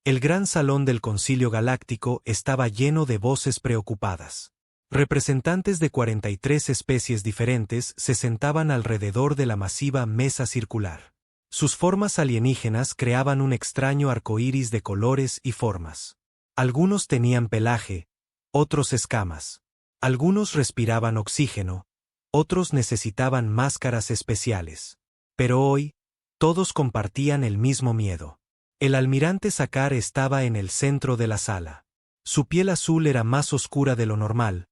El gran salón del Concilio Galáctico estaba lleno de voces preocupadas. Representantes de 43 especies diferentes se sentaban alrededor de la masiva mesa circular. Sus formas alienígenas creaban un extraño arcoíris de colores y formas. Algunos tenían pelaje, otros escamas. Algunos respiraban oxígeno, otros necesitaban máscaras especiales. Pero hoy, todos compartían el mismo miedo. El almirante Sakaar estaba en el centro de la sala. Su piel azul era más oscura de lo normal,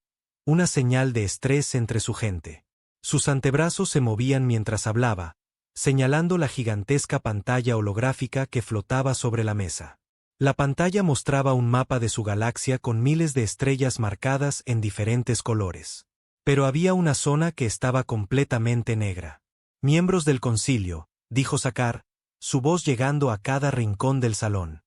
una señal de estrés entre su gente. Sus antebrazos se movían mientras hablaba, señalando la gigantesca pantalla holográfica que flotaba sobre la mesa. La pantalla mostraba un mapa de su galaxia con miles de estrellas marcadas en diferentes colores. Pero había una zona que estaba completamente negra. Miembros del concilio, dijo Sakaar, su voz llegando a cada rincón del salón.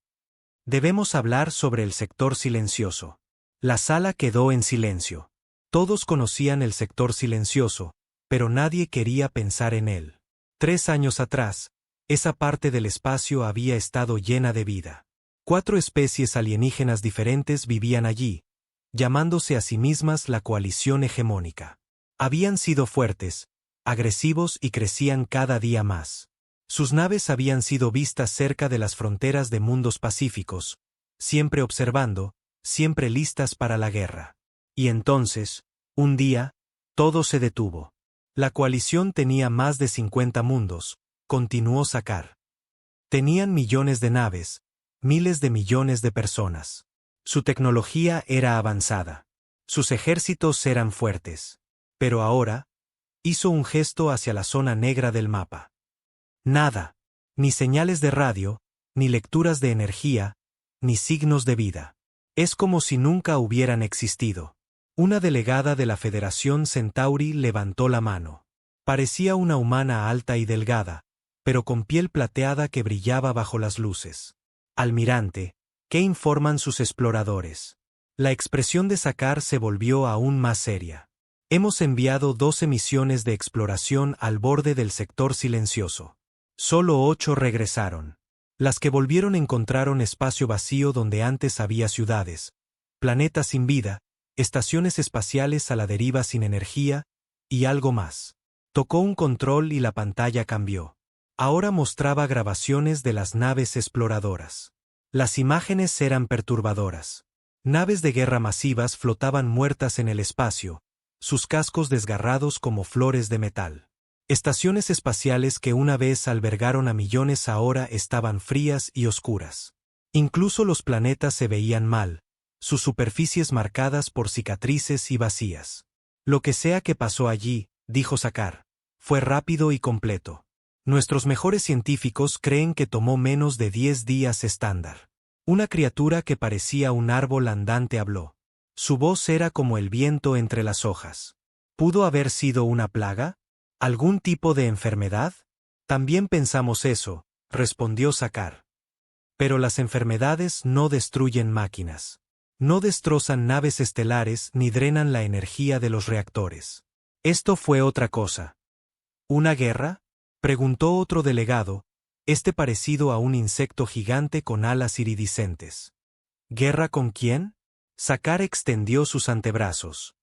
Debemos hablar sobre el sector silencioso. La sala quedó en silencio. Todos conocían el sector silencioso, pero nadie quería pensar en él. 3 años atrás, esa parte del espacio había estado llena de vida. 4 especies alienígenas diferentes vivían allí, llamándose a sí mismas la coalición hegemónica. Habían sido fuertes, agresivos y crecían cada día más. Sus naves habían sido vistas cerca de las fronteras de mundos pacíficos, siempre observando, siempre listas para la guerra. Y entonces, un día, todo se detuvo. La coalición tenía más de 50 mundos, continuó Sakaar. Tenían millones de naves, miles de millones de personas. Su tecnología era avanzada. Sus ejércitos eran fuertes. Pero ahora, hizo un gesto hacia la zona negra del mapa. Nada, ni señales de radio, ni lecturas de energía, ni signos de vida. Es como si nunca hubieran existido. Una delegada de la Federación Centauri levantó la mano. Parecía una humana alta y delgada, pero con piel plateada que brillaba bajo las luces. Almirante, ¿qué informan sus exploradores? La expresión de Sakaar se volvió aún más seria. Hemos enviado 12 misiones de exploración al borde del sector silencioso. Solo 8 regresaron. Las que volvieron encontraron espacio vacío donde antes había ciudades, planetas sin vida, estaciones espaciales a la deriva sin energía, y algo más. Tocó un control y la pantalla cambió. Ahora mostraba grabaciones de las naves exploradoras. Las imágenes eran perturbadoras. Naves de guerra masivas flotaban muertas en el espacio, sus cascos desgarrados como flores de metal. Estaciones espaciales que una vez albergaron a millones ahora estaban frías y oscuras. Incluso los planetas se veían mal, sus superficies marcadas por cicatrices y vacías. Lo que sea que pasó allí, dijo Sakaar, fue rápido y completo. Nuestros mejores científicos creen que tomó menos de 10 días estándar. Una criatura que parecía un árbol andante habló. Su voz era como el viento entre las hojas. ¿Pudo haber sido una plaga? ¿Algún tipo de enfermedad? También pensamos eso, respondió Sakaar. Pero las enfermedades no destruyen máquinas. No destrozan naves estelares ni drenan la energía de los reactores. Esto fue otra cosa. ¿Una guerra? Preguntó otro delegado, parecido a un insecto gigante con alas iridiscentes. ¿Guerra con quién? Sakaar extendió sus antebrazos.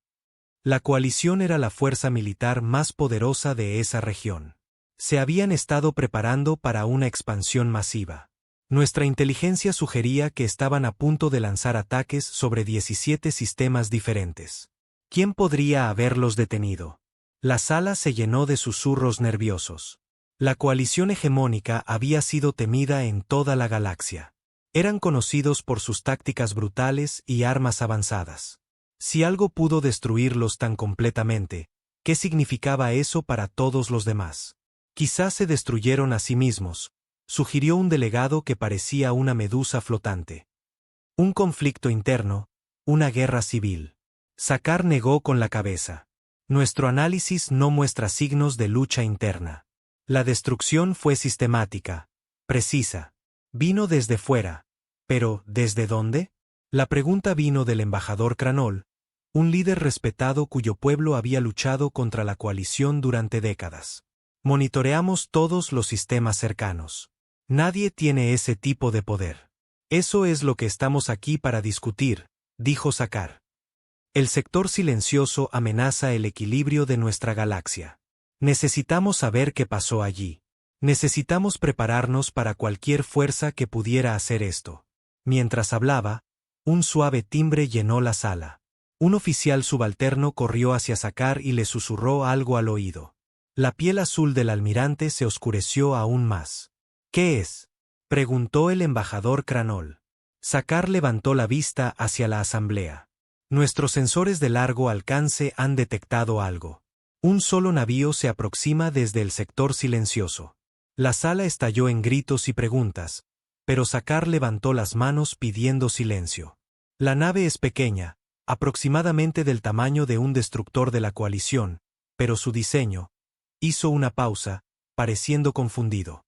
La coalición era la fuerza militar más poderosa de esa región. Se habían estado preparando para una expansión masiva. Nuestra inteligencia sugería que estaban a punto de lanzar ataques sobre 17 sistemas diferentes. ¿Quién podría haberlos detenido? La sala se llenó de susurros nerviosos. La coalición hegemónica había sido temida en toda la galaxia. Eran conocidos por sus tácticas brutales y armas avanzadas. Si algo pudo destruirlos tan completamente, ¿qué significaba eso para todos los demás? Quizás se destruyeron a sí mismos, sugirió un delegado que parecía una medusa flotante. Un conflicto interno, una guerra civil. Sakaar negó con la cabeza. Nuestro análisis no muestra signos de lucha interna. La destrucción fue sistemática, precisa. Vino desde fuera. ¿Pero desde dónde? La pregunta vino del embajador Cranol, un líder respetado cuyo pueblo había luchado contra la coalición durante décadas. Monitoreamos todos los sistemas cercanos. Nadie tiene ese tipo de poder. Eso es lo que estamos aquí para discutir, dijo Sakaar. El sector silencioso amenaza el equilibrio de nuestra galaxia. Necesitamos saber qué pasó allí. Necesitamos prepararnos para cualquier fuerza que pudiera hacer esto. Mientras hablaba, un suave timbre llenó la sala. Un oficial subalterno corrió hacia Sakaar y le susurró algo al oído. La piel azul del almirante se oscureció aún más. ¿Qué es?, preguntó el embajador Cranol. Sakaar levantó la vista hacia la asamblea. Nuestros sensores de largo alcance han detectado algo. Un solo navío se aproxima desde el sector silencioso. La sala estalló en gritos y preguntas, pero Sakaar levantó las manos pidiendo silencio. La nave es pequeña, aproximadamente del tamaño de un destructor de la coalición, pero su diseño, hizo una pausa, pareciendo confundido.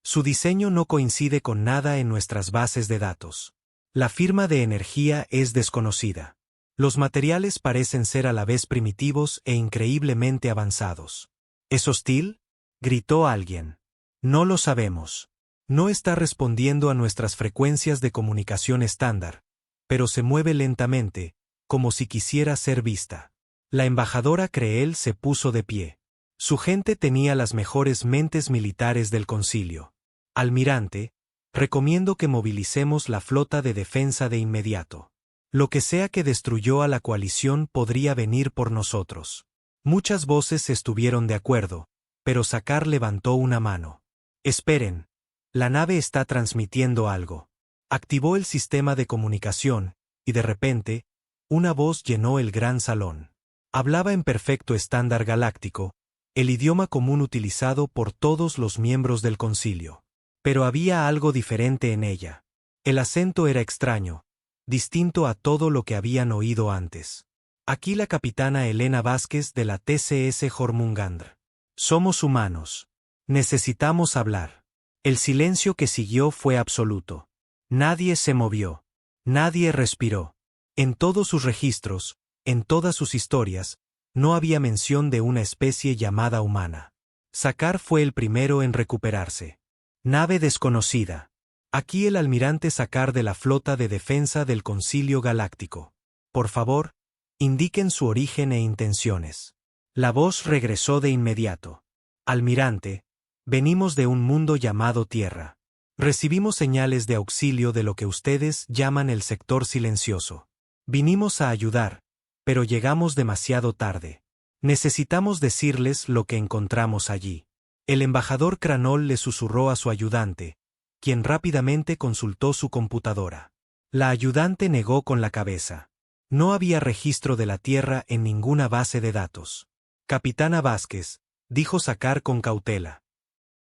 Su diseño no coincide con nada en nuestras bases de datos. La firma de energía es desconocida. Los materiales parecen ser a la vez primitivos e increíblemente avanzados. ¿Es hostil?, gritó alguien. No lo sabemos. No está respondiendo a nuestras frecuencias de comunicación estándar, pero se mueve lentamente, como si quisiera ser vista. La embajadora Creel se puso de pie. Su gente tenía las mejores mentes militares del concilio. Almirante, recomiendo que movilicemos la flota de defensa de inmediato. Lo que sea que destruyó a la coalición podría venir por nosotros. Muchas voces estuvieron de acuerdo, pero Sakaar levantó una mano. Esperen. La nave está transmitiendo algo. Activó el sistema de comunicación, y de repente, una voz llenó el gran salón. Hablaba en perfecto estándar galáctico, el idioma común utilizado por todos los miembros del concilio. Pero había algo diferente en ella. El acento era extraño, distinto a todo lo que habían oído antes. Aquí la capitana Elena Vázquez de la TCS Jormungandr. Somos humanos. Necesitamos hablar. El silencio que siguió fue absoluto. Nadie se movió. Nadie respiró. En todos sus registros, en todas sus historias, no había mención de una especie llamada humana. Sakaar fue el primero en recuperarse. Nave desconocida. Aquí el almirante Sakaar de la flota de defensa del Concilio Galáctico. Por favor, indiquen su origen e intenciones. La voz regresó de inmediato. Almirante, venimos de un mundo llamado Tierra. Recibimos señales de auxilio de lo que ustedes llaman el sector silencioso. Vinimos a ayudar, pero llegamos demasiado tarde. Necesitamos decirles lo que encontramos allí. El embajador Cranol le susurró a su ayudante, quien rápidamente consultó su computadora. La ayudante negó con la cabeza. No había registro de la Tierra en ninguna base de datos. Capitana Vázquez, dijo Sakaar con cautela.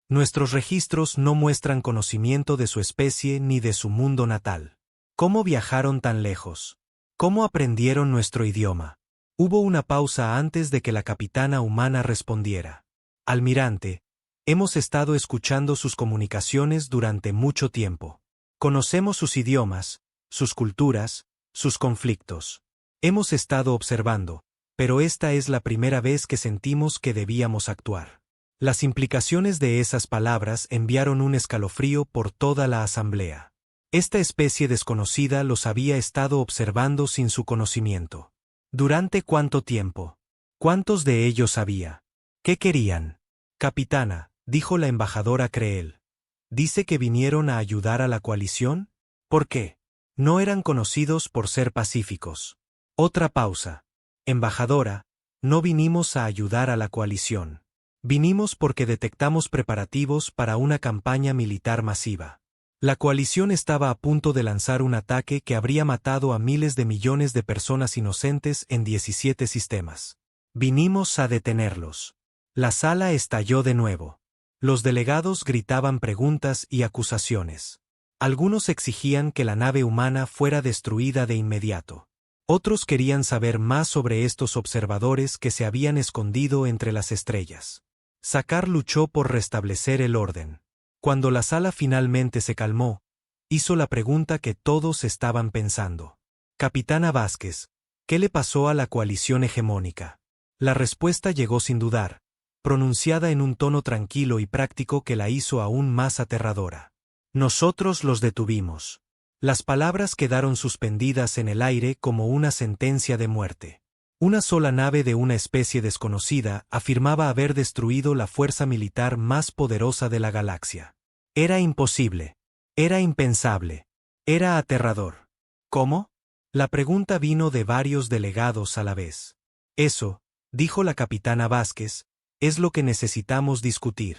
Nuestros registros no muestran conocimiento de su especie ni de su mundo natal. ¿Cómo viajaron tan lejos? ¿Cómo aprendieron nuestro idioma? Hubo una pausa antes de que la capitana humana respondiera. Almirante, hemos estado escuchando sus comunicaciones durante mucho tiempo. Conocemos sus idiomas, sus culturas, sus conflictos. Hemos estado observando, pero esta es la primera vez que sentimos que debíamos actuar. Las implicaciones de esas palabras enviaron un escalofrío por toda la asamblea. Esta especie desconocida los había estado observando sin su conocimiento. ¿Durante cuánto tiempo? ¿Cuántos de ellos había? ¿Qué querían? Capitana, dijo la embajadora Creel. ¿Dice que vinieron a ayudar a la coalición? ¿Por qué? No eran conocidos por ser pacíficos. Otra pausa. Embajadora, no vinimos a ayudar a la coalición. Vinimos porque detectamos preparativos para una campaña militar masiva. La coalición estaba a punto de lanzar un ataque que habría matado a miles de millones de personas inocentes en 17 sistemas. Vinimos a detenerlos. La sala estalló de nuevo. Los delegados gritaban preguntas y acusaciones. Algunos exigían que la nave humana fuera destruida de inmediato. Otros querían saber más sobre estos observadores que se habían escondido entre las estrellas. Sakaar luchó por restablecer el orden. Cuando la sala finalmente se calmó, hizo la pregunta que todos estaban pensando. Capitana Vázquez, ¿qué le pasó a la coalición hegemónica? La respuesta llegó sin dudar, pronunciada en un tono tranquilo y práctico que la hizo aún más aterradora. Nosotros los detuvimos. Las palabras quedaron suspendidas en el aire como una sentencia de muerte. Una sola nave de una especie desconocida afirmaba haber destruido la fuerza militar más poderosa de la galaxia. Era imposible. Era impensable. Era aterrador. ¿Cómo? La pregunta vino de varios delegados a la vez. Eso, dijo la capitana Vázquez, es lo que necesitamos discutir.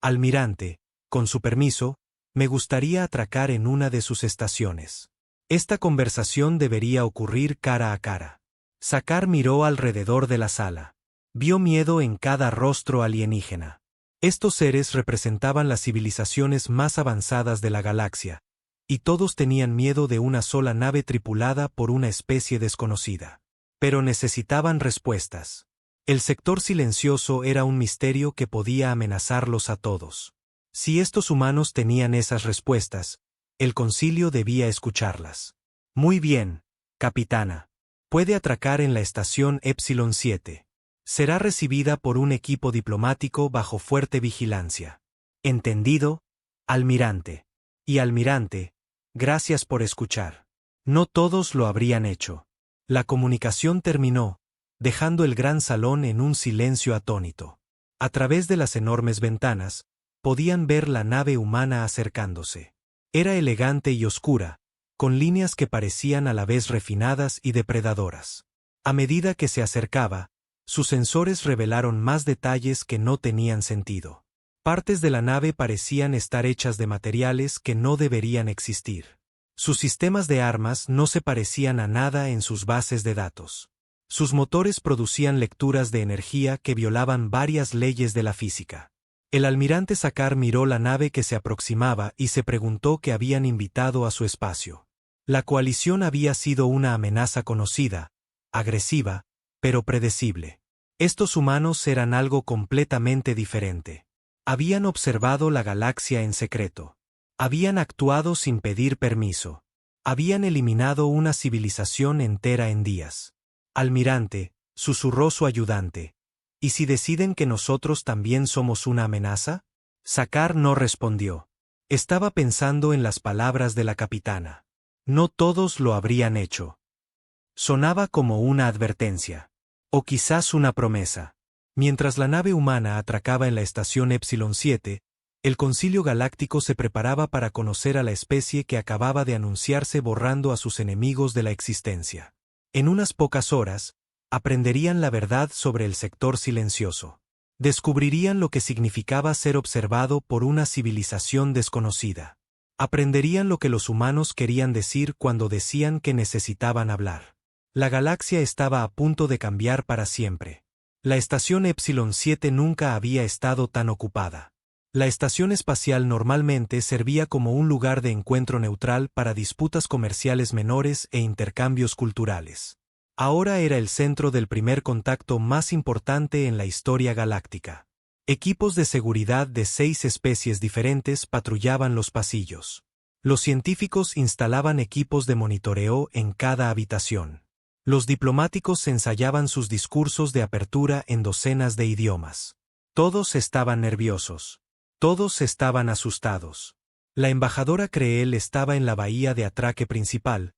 Almirante, con su permiso, me gustaría atracar en una de sus estaciones. Esta conversación debería ocurrir cara a cara. Sakaar miró alrededor de la sala. Vio miedo en cada rostro alienígena. Estos seres representaban las civilizaciones más avanzadas de la galaxia, y todos tenían miedo de una sola nave tripulada por una especie desconocida. Pero necesitaban respuestas. El sector silencioso era un misterio que podía amenazarlos a todos. Si estos humanos tenían esas respuestas, el concilio debía escucharlas. Muy bien, capitana. Puede atracar en la estación Epsilon 7. Será recibida por un equipo diplomático bajo fuerte vigilancia. ¿Entendido, almirante? Y almirante, gracias por escuchar. No todos lo habrían hecho. La comunicación terminó, dejando el gran salón en un silencio atónito. A través de las enormes ventanas, podían ver la nave humana acercándose. Era elegante y oscura, con líneas que parecían a la vez refinadas y depredadoras. A medida que se acercaba, sus sensores revelaron más detalles que no tenían sentido. Partes de la nave parecían estar hechas de materiales que no deberían existir. Sus sistemas de armas no se parecían a nada en sus bases de datos. Sus motores producían lecturas de energía que violaban varias leyes de la física. El almirante Sakaar miró la nave que se aproximaba y se preguntó qué habían invitado a su espacio. La coalición había sido una amenaza conocida, agresiva, pero predecible. Estos humanos eran algo completamente diferente. Habían observado la galaxia en secreto. Habían actuado sin pedir permiso. Habían eliminado una civilización entera en días. Almirante, susurró su ayudante. ¿Y si deciden que nosotros también somos una amenaza? Sakaar no respondió. Estaba pensando en las palabras de la capitana. No todos lo habrían hecho. Sonaba como una advertencia. O quizás una promesa. Mientras la nave humana atracaba en la estación Epsilon 7, el Concilio Galáctico se preparaba para conocer a la especie que acababa de anunciarse borrando a sus enemigos de la existencia. En unas pocas horas, aprenderían la verdad sobre el sector silencioso. Descubrirían lo que significaba ser observado por una civilización desconocida. Aprenderían lo que los humanos querían decir cuando decían que necesitaban hablar. La galaxia estaba a punto de cambiar para siempre. La estación Epsilon 7 nunca había estado tan ocupada. La estación espacial normalmente servía como un lugar de encuentro neutral para disputas comerciales menores e intercambios culturales. Ahora era el centro del primer contacto más importante en la historia galáctica. Equipos de seguridad de 6 especies diferentes patrullaban los pasillos. Los científicos instalaban equipos de monitoreo en cada habitación. Los diplomáticos ensayaban sus discursos de apertura en docenas de idiomas. Todos estaban nerviosos. Todos estaban asustados. La embajadora Creel estaba en la bahía de atraque principal,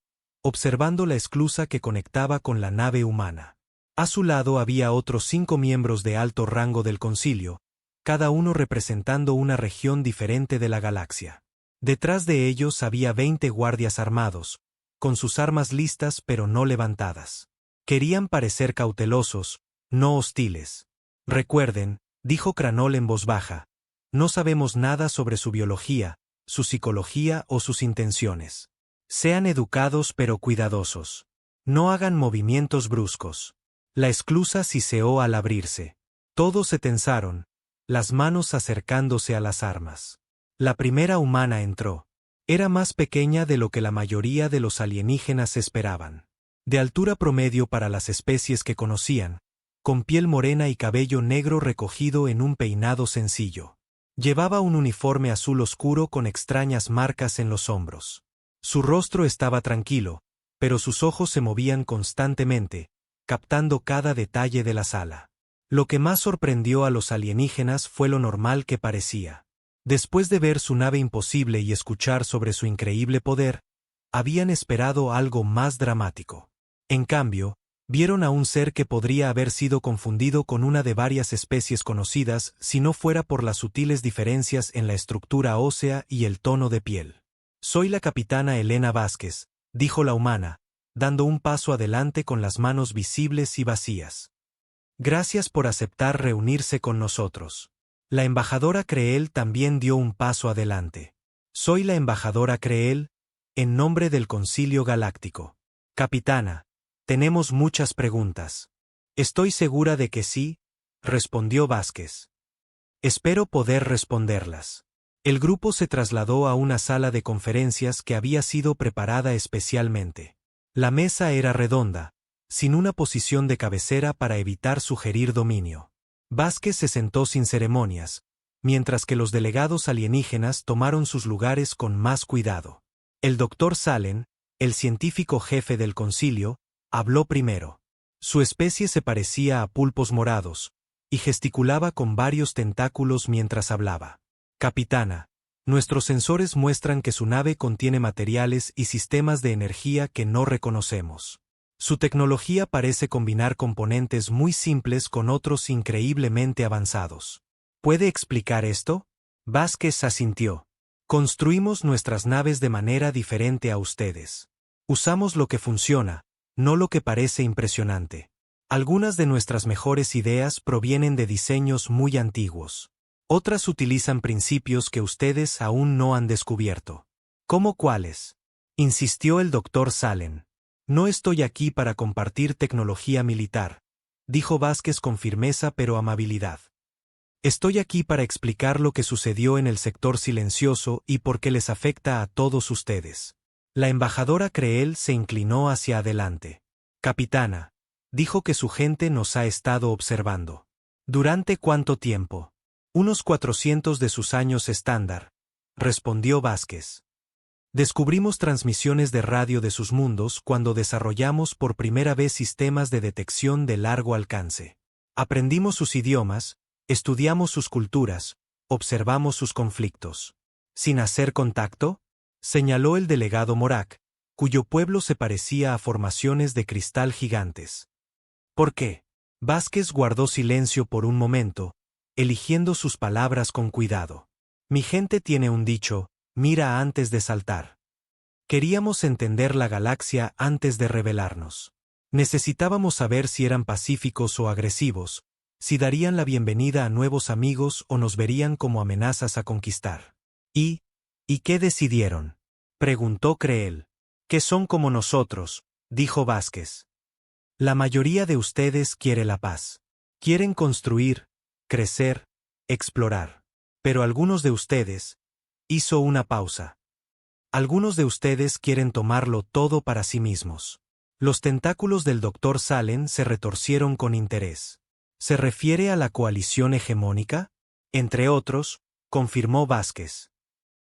observando la esclusa que conectaba con la nave humana. A su lado había otros 5 miembros de alto rango del concilio, cada uno representando una región diferente de la galaxia. Detrás de ellos había 20 guardias armados, con sus armas listas pero no levantadas. Querían parecer cautelosos, no hostiles. Recuerden, dijo Cranol en voz baja, no sabemos nada sobre su biología, su psicología o sus intenciones. Sean educados pero cuidadosos. No hagan movimientos bruscos. La esclusa siseó al abrirse. Todos se tensaron, las manos acercándose a las armas. La primera humana entró. Era más pequeña de lo que la mayoría de los alienígenas esperaban. De altura promedio para las especies que conocían, con piel morena y cabello negro recogido en un peinado sencillo. Llevaba un uniforme azul oscuro con extrañas marcas en los hombros. Su rostro estaba tranquilo, pero sus ojos se movían constantemente, captando cada detalle de la sala. Lo que más sorprendió a los alienígenas fue lo normal que parecía. Después de ver su nave imposible y escuchar sobre su increíble poder, Habían esperado algo más dramático. En cambio, vieron a un ser que podría haber sido confundido con una de varias especies conocidas si no fuera por las sutiles diferencias en la estructura ósea y el tono de piel. «Soy la capitana Elena Vázquez», dijo la humana, dando un paso adelante con las manos visibles y vacías. «Gracias por aceptar reunirse con nosotros». La embajadora Creel también dio un paso adelante. «Soy la embajadora Creel, en nombre del Concilio Galáctico. Capitana, tenemos muchas preguntas». «Estoy segura de que sí», respondió Vázquez. «Espero poder responderlas». El grupo se trasladó a una sala de conferencias que había sido preparada especialmente. La mesa era redonda, sin una posición de cabecera para evitar sugerir dominio. Vázquez se sentó sin ceremonias, mientras que los delegados alienígenas tomaron sus lugares con más cuidado. El doctor Salen, el científico jefe del concilio, habló primero. Su especie se parecía a pulpos morados, y gesticulaba con varios tentáculos mientras hablaba. «Capitana, nuestros sensores muestran que su nave contiene materiales y sistemas de energía que no reconocemos. Su tecnología parece combinar componentes muy simples con otros increíblemente avanzados. ¿Puede explicar esto?» Vázquez asintió. «Construimos nuestras naves de manera diferente a ustedes. Usamos lo que funciona, no lo que parece impresionante. Algunas de nuestras mejores ideas provienen de diseños muy antiguos. Otras utilizan principios que ustedes aún no han descubierto». «¿Cómo cuáles?», insistió el doctor Salen. «No estoy aquí para compartir tecnología militar», dijo Vázquez con firmeza pero amabilidad. «Estoy aquí para explicar lo que sucedió en el sector silencioso y por qué les afecta a todos ustedes». La embajadora Creel se inclinó hacia adelante. «Capitana, dijo que su gente nos ha estado observando. ¿Durante cuánto tiempo?» «Unos 400 de sus años estándar», respondió Vázquez. «Descubrimos transmisiones de radio de sus mundos cuando desarrollamos por primera vez sistemas de detección de largo alcance. Aprendimos sus idiomas, estudiamos sus culturas, observamos sus conflictos». «¿Sin hacer contacto?», señaló el delegado Morak, cuyo pueblo se parecía a formaciones de cristal gigantes. «¿Por qué?». Vázquez guardó silencio por un momento, eligiendo sus palabras con cuidado. «Mi gente tiene un dicho, mira antes de saltar. Queríamos entender la galaxia antes de rebelarnos. Necesitábamos saber si eran pacíficos o agresivos, si darían la bienvenida a nuevos amigos o nos verían como amenazas a conquistar». ¿Y qué decidieron?», preguntó Creel. «Que son como nosotros», dijo Vázquez. «La mayoría de ustedes quiere la paz. Quieren construir, crecer, explorar. Pero algunos de ustedes», hizo una pausa. «Algunos de ustedes quieren tomarlo todo para sí mismos». Los tentáculos del doctor Salen se retorcieron con interés. «¿Se refiere a la coalición hegemónica?». «Entre otros», confirmó Vázquez.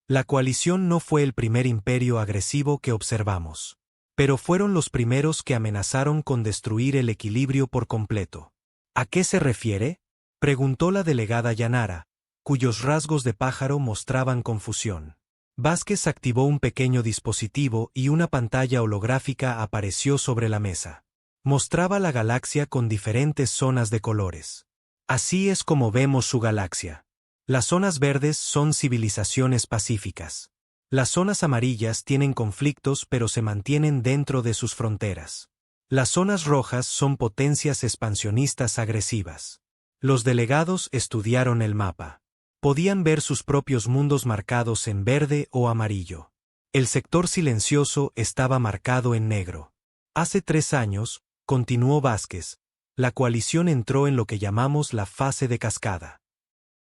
«La coalición no fue el primer imperio agresivo que observamos. Pero fueron los primeros que amenazaron con destruir el equilibrio por completo». «¿A qué se refiere?», preguntó la delegada Yanara, cuyos rasgos de pájaro mostraban confusión. Vázquez activó un pequeño dispositivo y una pantalla holográfica apareció sobre la mesa. Mostraba la galaxia con diferentes zonas de colores. «Así es como vemos su galaxia. Las zonas verdes son civilizaciones pacíficas. Las zonas amarillas tienen conflictos pero se mantienen dentro de sus fronteras. Las zonas rojas son potencias expansionistas agresivas». Los delegados estudiaron el mapa. Podían ver sus propios mundos marcados en verde o amarillo. El sector silencioso estaba marcado en negro. «Hace 3 años», continuó Vázquez, «la coalición entró en lo que llamamos la fase de cascada.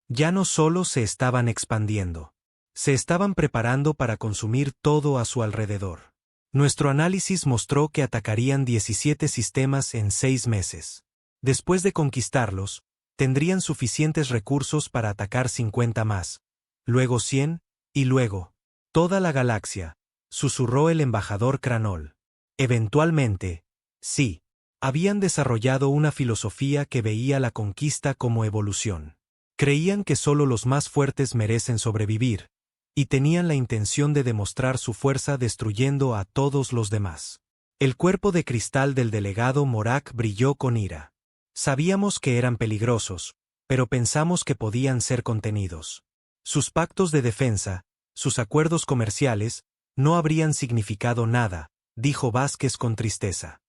Ya no solo se estaban expandiendo, se estaban preparando para consumir todo a su alrededor. Nuestro análisis mostró que atacarían 17 sistemas en 6 meses. Después de conquistarlos, tendrían suficientes recursos para atacar 50 más, luego 100, y luego toda la galaxia», susurró el embajador Cranol. «Eventualmente, sí, habían desarrollado una filosofía que veía la conquista como evolución. Creían que solo los más fuertes merecen sobrevivir, y tenían la intención de demostrar su fuerza destruyendo a todos los demás. El cuerpo de cristal del delegado Morak brilló con ira. Sabíamos que eran peligrosos, pero pensamos que podían ser contenidos. Sus pactos de defensa, sus acuerdos comerciales, no habrían significado nada, dijo Vázquez con tristeza.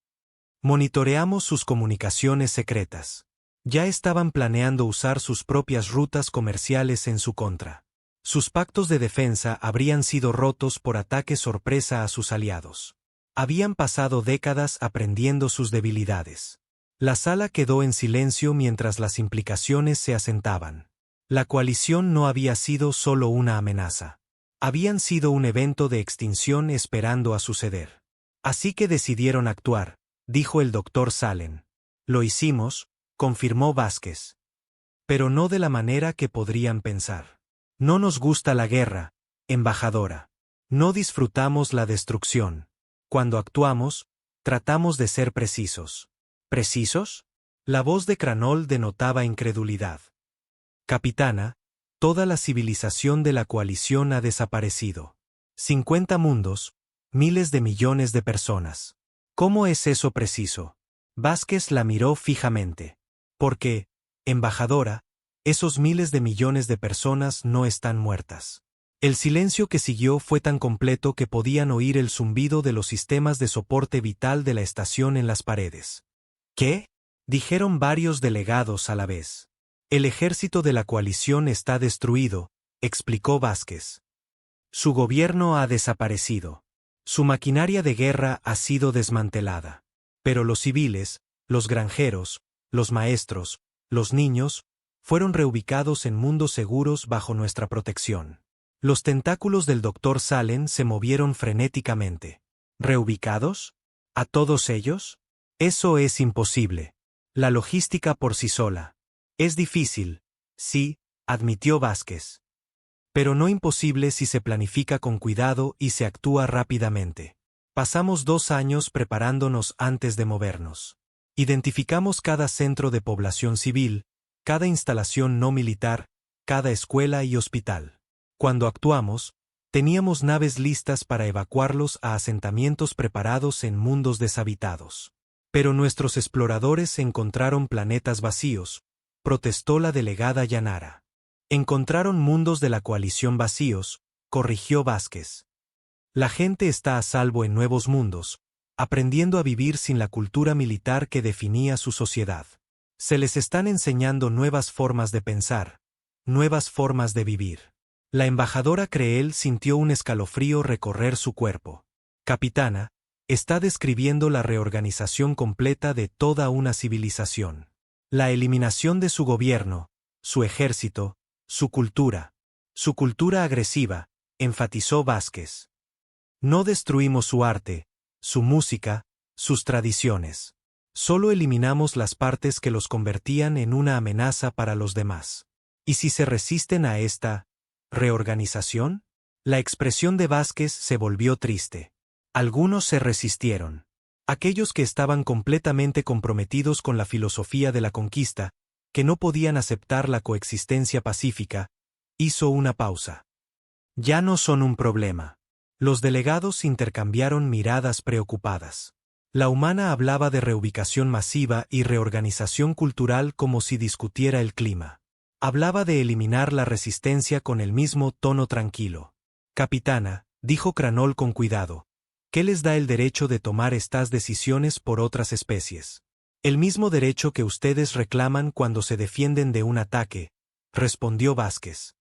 Monitoreamos sus comunicaciones secretas. Ya estaban planeando usar sus propias rutas comerciales en su contra. Sus pactos de defensa habrían sido rotos por ataques sorpresa a sus aliados. Habían pasado décadas aprendiendo sus debilidades. La sala quedó en silencio mientras las implicaciones se asentaban. La coalición no había sido solo una amenaza. Habían sido un evento de extinción esperando a suceder. Así que decidieron actuar, dijo el doctor Salem. Lo hicimos, confirmó Vázquez. Pero no de la manera que podrían pensar. No nos gusta la guerra, embajadora. No disfrutamos la destrucción. Cuando actuamos, tratamos de ser precisos. ¿Precisos? La voz de Cranol denotaba incredulidad. Capitana, toda la civilización de la coalición ha desaparecido. 50 mundos, miles de millones de personas. ¿Cómo es eso preciso? Vázquez la miró fijamente. Porque, embajadora, esos miles de millones de personas no están muertas. El silencio que siguió fue tan completo que podían oír el zumbido de los sistemas de soporte vital de la estación en las paredes. ¿Qué? Dijeron varios delegados a la vez. El ejército de la coalición está destruido, explicó Vázquez. Su gobierno ha desaparecido. Su maquinaria de guerra ha sido desmantelada. Pero los civiles, los granjeros, los maestros, los niños, fueron reubicados en mundos seguros bajo nuestra protección. Los tentáculos del doctor Salem se movieron frenéticamente. ¿Reubicados? ¿A todos ellos? Eso es imposible. La logística por sí sola. Es difícil, sí, admitió Vázquez. Pero no imposible si se planifica con cuidado y se actúa rápidamente. Pasamos 2 años preparándonos antes de movernos. Identificamos cada centro de población civil, cada instalación no militar, cada escuela y hospital. Cuando actuamos, teníamos naves listas para evacuarlos a asentamientos preparados en mundos deshabitados. Pero nuestros exploradores encontraron planetas vacíos, protestó la delegada Yanara. Encontraron mundos de la coalición vacíos, corrigió Vázquez. La gente está a salvo en nuevos mundos, aprendiendo a vivir sin la cultura militar que definía su sociedad. Se les están enseñando nuevas formas de pensar, nuevas formas de vivir. La embajadora Creel sintió un escalofrío recorrer su cuerpo. Capitana, está describiendo la reorganización completa de toda una civilización. La eliminación de su gobierno, su ejército, su cultura agresiva, enfatizó Vázquez. No destruimos su arte, su música, sus tradiciones. Solo eliminamos las partes que los convertían en una amenaza para los demás. ¿Y si se resisten a esta reorganización? La expresión de Vázquez se volvió triste. Algunos se resistieron. Aquellos que estaban completamente comprometidos con la filosofía de la conquista, que no podían aceptar la coexistencia pacífica, hizo una pausa. Ya no son un problema. Los delegados intercambiaron miradas preocupadas. La humana hablaba de reubicación masiva y reorganización cultural como si discutiera el clima. Hablaba de eliminar la resistencia con el mismo tono tranquilo. Capitana, dijo Cranol con cuidado, ¿qué les da el derecho de tomar estas decisiones por otras especies? El mismo derecho que ustedes reclaman cuando se defienden de un ataque, respondió Vázquez.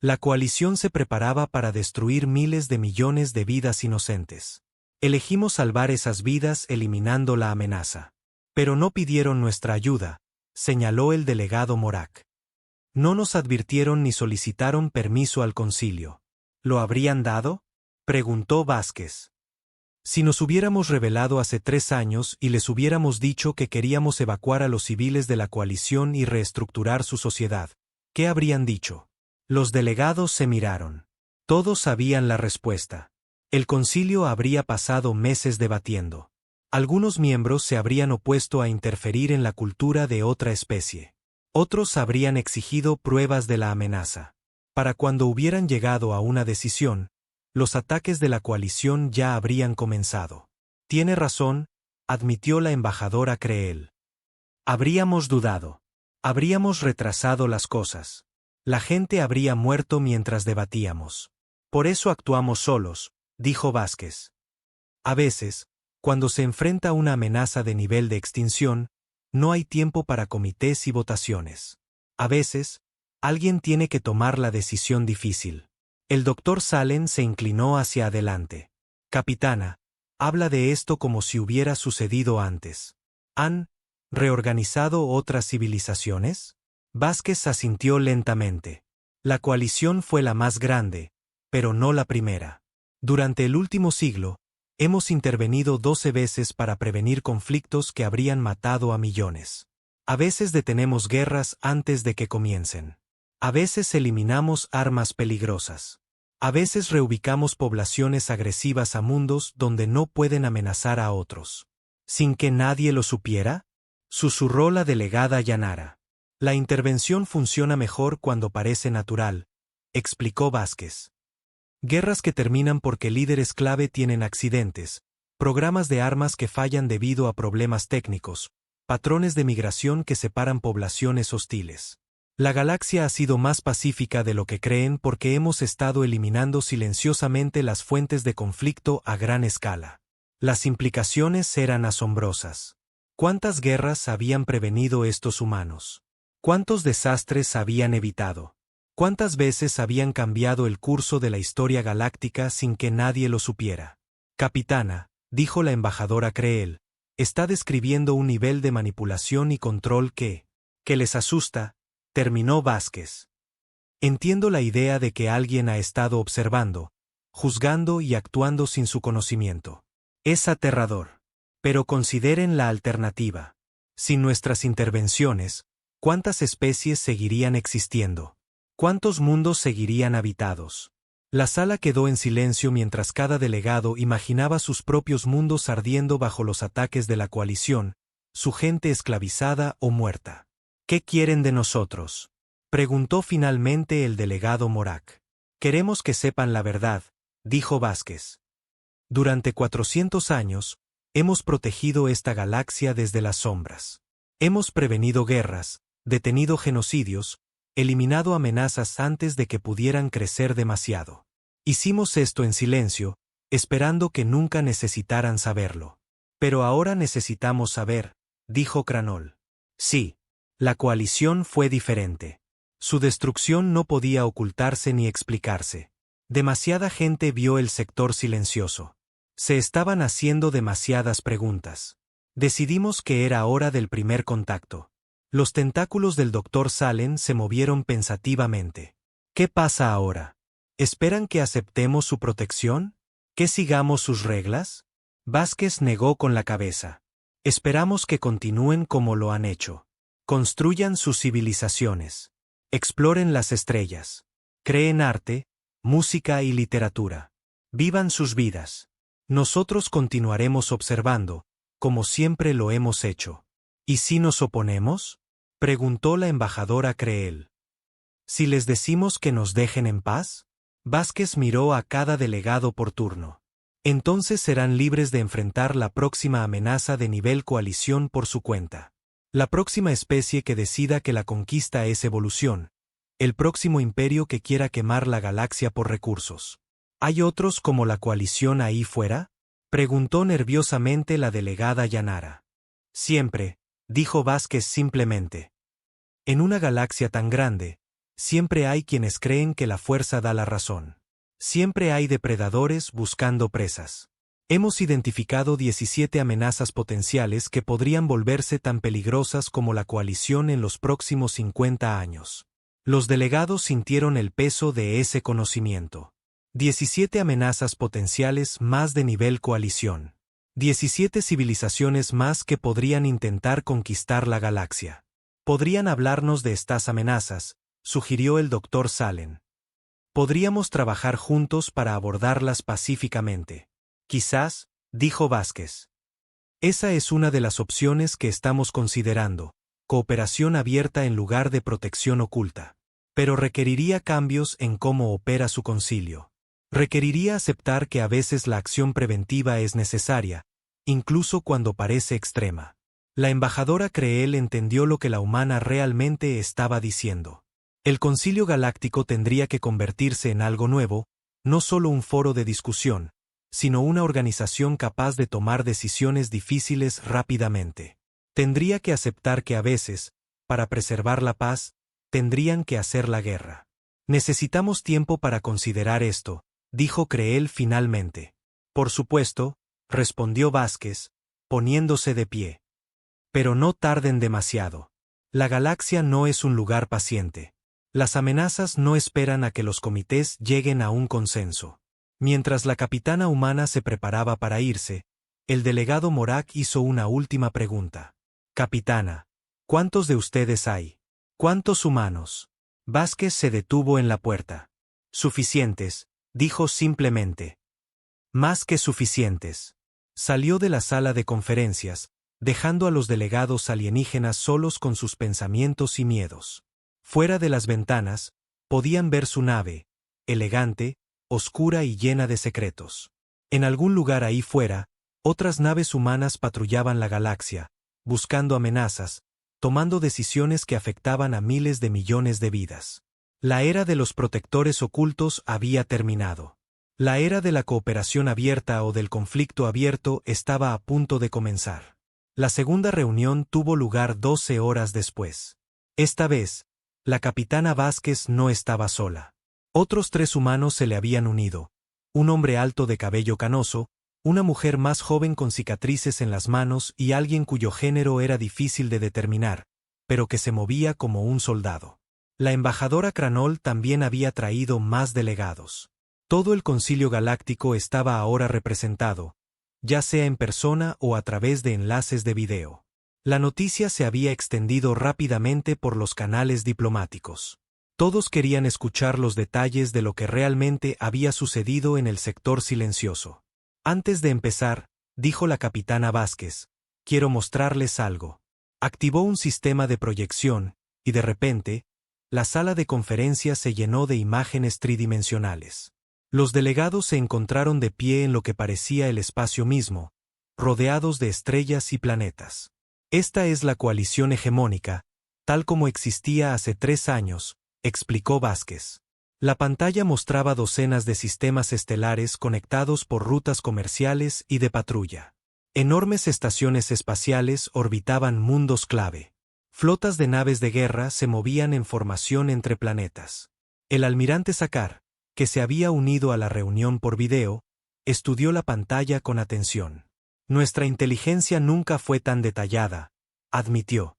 La coalición se preparaba para destruir miles de millones de vidas inocentes. Elegimos salvar esas vidas eliminando la amenaza. Pero no pidieron nuestra ayuda, señaló el delegado Morak. No nos advirtieron ni solicitaron permiso al concilio. ¿Lo habrían dado? Preguntó Vázquez. Si nos hubiéramos rebelado hace 3 años y les hubiéramos dicho que queríamos evacuar a los civiles de la coalición y reestructurar su sociedad, ¿qué habrían dicho? Los delegados se miraron. Todos sabían la respuesta. El concilio habría pasado meses debatiendo. Algunos miembros se habrían opuesto a interferir en la cultura de otra especie. Otros habrían exigido pruebas de la amenaza. Para cuando hubieran llegado a una decisión, los ataques de la coalición ya habrían comenzado. Tiene razón, admitió la embajadora Creel. Habríamos dudado. Habríamos retrasado las cosas. La gente habría muerto mientras debatíamos. Por eso actuamos solos, dijo Vázquez. A veces, cuando se enfrenta una amenaza de nivel de extinción, no hay tiempo para comités y votaciones. A veces, alguien tiene que tomar la decisión difícil. El doctor Salem se inclinó hacia adelante. Capitana, habla de esto como si hubiera sucedido antes. ¿Han reorganizado otras civilizaciones? Vázquez asintió lentamente. La coalición fue la más grande, pero no la primera. Durante el último siglo, hemos intervenido 12 veces para prevenir conflictos que habrían matado a millones. A veces detenemos guerras antes de que comiencen. A veces eliminamos armas peligrosas. A veces reubicamos poblaciones agresivas a mundos donde no pueden amenazar a otros. ¿Sin que nadie lo supiera?, susurró la delegada Yanara. La intervención funciona mejor cuando parece natural, explicó Vázquez. Guerras que terminan porque líderes clave tienen accidentes, programas de armas que fallan debido a problemas técnicos, patrones de migración que separan poblaciones hostiles. La galaxia ha sido más pacífica de lo que creen porque hemos estado eliminando silenciosamente las fuentes de conflicto a gran escala. Las implicaciones eran asombrosas. ¿Cuántas guerras habían prevenido estos humanos? ¿Cuántos desastres habían evitado? ¿Cuántas veces habían cambiado el curso de la historia galáctica sin que nadie lo supiera? Capitana, dijo la embajadora Creel, está describiendo un nivel de manipulación y control que les asusta, terminó Vázquez. Entiendo la idea de que alguien ha estado observando, juzgando y actuando sin su conocimiento. Es aterrador. Pero consideren la alternativa. Sin nuestras intervenciones, ¿cuántas especies seguirían existiendo? ¿Cuántos mundos seguirían habitados? La sala quedó en silencio mientras cada delegado imaginaba sus propios mundos ardiendo bajo los ataques de la coalición, su gente esclavizada o muerta. ¿Qué quieren de nosotros?, preguntó finalmente el delegado Morak. Queremos que sepan la verdad, dijo Vázquez. Durante 400 años, hemos protegido esta galaxia desde las sombras. Hemos prevenido guerras, detenido genocidios, eliminado amenazas antes de que pudieran crecer demasiado. Hicimos esto en silencio, esperando que nunca necesitaran saberlo. Pero ahora necesitamos saber, dijo Cranol. Sí, la coalición fue diferente. Su destrucción no podía ocultarse ni explicarse. Demasiada gente vio el sector silencioso. Se estaban haciendo demasiadas preguntas. Decidimos que era hora del primer contacto. Los tentáculos del doctor Salem se movieron pensativamente. ¿Qué pasa ahora? ¿Esperan que aceptemos su protección? ¿Que sigamos sus reglas? Vázquez negó con la cabeza. Esperamos que continúen como lo han hecho. Construyan sus civilizaciones. Exploren las estrellas. Creen arte, música y literatura. Vivan sus vidas. Nosotros continuaremos observando, como siempre lo hemos hecho. ¿Y si nos oponemos?, preguntó la embajadora Creel. ¿Si les decimos que nos dejen en paz? Vázquez miró a cada delegado por turno. Entonces serán libres de enfrentar la próxima amenaza de nivel coalición por su cuenta. La próxima especie que decida que la conquista es evolución. El próximo imperio que quiera quemar la galaxia por recursos. ¿Hay otros como la coalición ahí fuera?, preguntó nerviosamente la delegada Yanara. Siempre, dijo Vázquez simplemente. En una galaxia tan grande, siempre hay quienes creen que la fuerza da la razón. Siempre hay depredadores buscando presas. Hemos identificado 17 amenazas potenciales que podrían volverse tan peligrosas como la coalición en los próximos 50 años. Los delegados sintieron el peso de ese conocimiento. 17 amenazas potenciales más de nivel coalición. 17 civilizaciones más que podrían intentar conquistar la galaxia. Podrían hablarnos de estas amenazas, sugirió el doctor Salem. Podríamos trabajar juntos para abordarlas pacíficamente. Quizás, dijo Vázquez. Esa es una de las opciones que estamos considerando, cooperación abierta en lugar de protección oculta. Pero requeriría cambios en cómo opera su concilio. Requeriría aceptar que a veces la acción preventiva es necesaria, incluso cuando parece extrema. La embajadora Creel entendió lo que la humana realmente estaba diciendo. El Concilio Galáctico tendría que convertirse en algo nuevo, no solo un foro de discusión, sino una organización capaz de tomar decisiones difíciles rápidamente. Tendría que aceptar que a veces, para preservar la paz, tendrían que hacer la guerra. Necesitamos tiempo para considerar esto, dijo Creel finalmente. Por supuesto, respondió Vázquez, poniéndose de pie. Pero no tarden demasiado. La galaxia no es un lugar paciente. Las amenazas no esperan a que los comités lleguen a un consenso. Mientras la capitana humana se preparaba para irse, el delegado Morak hizo una última pregunta. Capitana, ¿cuántos de ustedes hay? ¿Cuántos humanos? Vázquez se detuvo en la puerta. Suficientes, dijo simplemente. Más que suficientes. Salió de la sala de conferencias, dejando a los delegados alienígenas solos con sus pensamientos y miedos. Fuera de las ventanas, podían ver su nave, elegante, oscura y llena de secretos. En algún lugar ahí fuera, otras naves humanas patrullaban la galaxia, buscando amenazas, tomando decisiones que afectaban a miles de millones de vidas. La era de los protectores ocultos había terminado. La era de la cooperación abierta o del conflicto abierto estaba a punto de comenzar. La segunda reunión tuvo lugar 12 horas después. Esta vez, la capitana Vázquez no estaba sola. Otros 3 humanos se le habían unido: un hombre alto de cabello canoso, una mujer más joven con cicatrices en las manos y alguien cuyo género era difícil de determinar, pero que se movía como un soldado. La embajadora Cranol también había traído más delegados. Todo el Concilio Galáctico estaba ahora representado, ya sea en persona o a través de enlaces de video. La noticia se había extendido rápidamente por los canales diplomáticos. Todos querían escuchar los detalles de lo que realmente había sucedido en el sector silencioso. Antes de empezar, dijo la capitana Vázquez, quiero mostrarles algo. Activó un sistema de proyección, y de repente, la sala de conferencias se llenó de imágenes tridimensionales. Los delegados se encontraron de pie en lo que parecía el espacio mismo, rodeados de estrellas y planetas. Esta es la coalición hegemónica, tal como existía hace 3 años, explicó Vázquez. La pantalla mostraba docenas de sistemas estelares conectados por rutas comerciales y de patrulla. Enormes estaciones espaciales orbitaban mundos clave. Flotas de naves de guerra se movían en formación entre planetas. El almirante Sakar, que se había unido a la reunión por video, estudió la pantalla con atención. Nuestra inteligencia nunca fue tan detallada, admitió.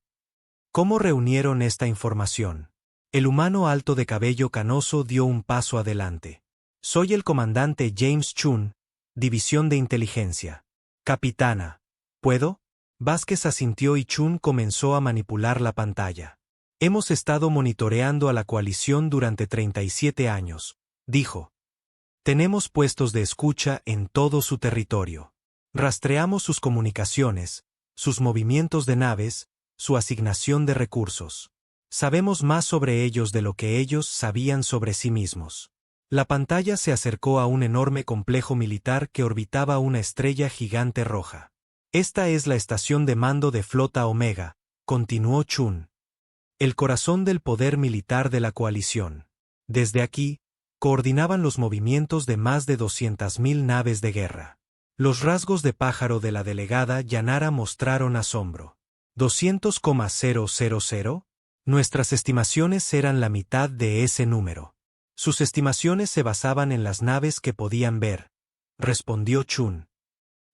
¿Cómo reunieron esta información? El humano alto de cabello canoso dio un paso adelante. Soy el comandante James Chun, División de Inteligencia. Capitana, ¿puedo? Vázquez asintió y Chun comenzó a manipular la pantalla. Hemos estado monitoreando a la coalición durante 37 años, dijo. Tenemos puestos de escucha en todo su territorio. Rastreamos sus comunicaciones, sus movimientos de naves, su asignación de recursos. Sabemos más sobre ellos de lo que ellos sabían sobre sí mismos. La pantalla se acercó a un enorme complejo militar que orbitaba una estrella gigante roja. Esta es la estación de mando de Flota Omega, continuó Chun. El corazón del poder militar de la coalición. Desde aquí, coordinaban los movimientos de más de 200.000 naves de guerra. Los rasgos de pájaro de la delegada Yanara mostraron asombro. ¿200,000? Nuestras estimaciones eran la mitad de ese número. Sus estimaciones se basaban en las naves que podían ver, respondió Chun.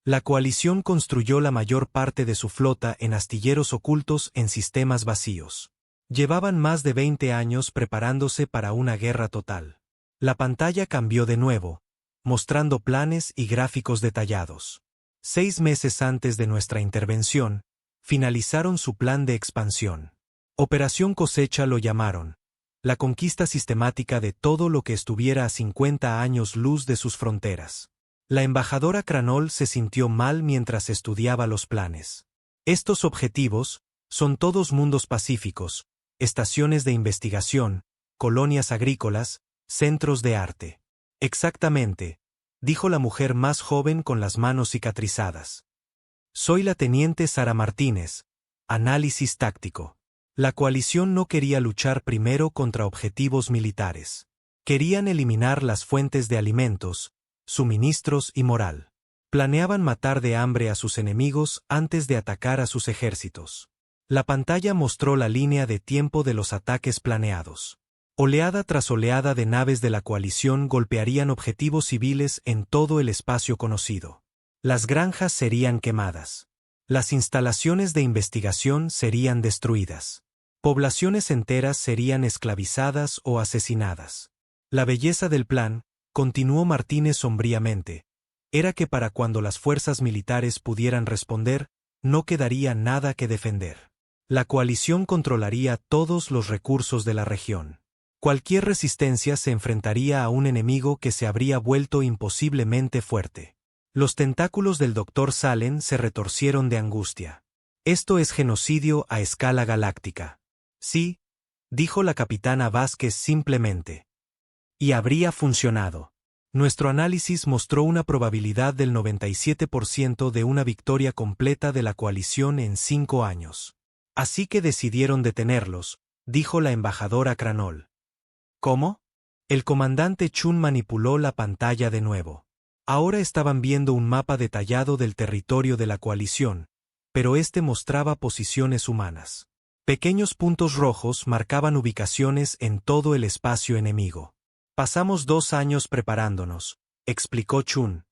La coalición construyó la mayor parte de su flota en astilleros ocultos en sistemas vacíos. Llevaban más de 20 años preparándose para una guerra total. La pantalla cambió de nuevo, mostrando planes y gráficos detallados. 6 meses antes de nuestra intervención, finalizaron su plan de expansión. Operación Cosecha lo llamaron, la conquista sistemática de todo lo que estuviera a 50 años luz de sus fronteras. La embajadora Cranol se sintió mal mientras estudiaba los planes. Estos objetivos son todos mundos pacíficos, estaciones de investigación, colonias agrícolas, centros de arte. Exactamente, dijo la mujer más joven con las manos cicatrizadas. Soy la teniente Sara Martínez. Análisis táctico. La coalición no quería luchar primero contra objetivos militares. Querían eliminar las fuentes de alimentos, suministros y moral. Planeaban matar de hambre a sus enemigos antes de atacar a sus ejércitos. La pantalla mostró la línea de tiempo de los ataques planeados. Oleada tras oleada de naves de la coalición golpearían objetivos civiles en todo el espacio conocido. Las granjas serían quemadas. Las instalaciones de investigación serían destruidas. Poblaciones enteras serían esclavizadas o asesinadas. La belleza del plan, continuó Martínez sombríamente, era que para cuando las fuerzas militares pudieran responder, no quedaría nada que defender. La coalición controlaría todos los recursos de la región. Cualquier resistencia se enfrentaría a un enemigo que se habría vuelto imposiblemente fuerte. Los tentáculos del Dr. Salem se retorcieron de angustia. Esto es genocidio a escala galáctica. Sí, dijo la capitana Vázquez simplemente. Y habría funcionado. Nuestro análisis mostró una probabilidad del 97% de una victoria completa de la coalición en 5 años. Así que decidieron detenerlos, dijo la embajadora Cranol. ¿Cómo? El comandante Chun manipuló la pantalla de nuevo. Ahora estaban viendo un mapa detallado del territorio de la coalición, pero este mostraba posiciones humanas. Pequeños puntos rojos marcaban ubicaciones en todo el espacio enemigo. Pasamos 2 años preparándonos, explicó Chun.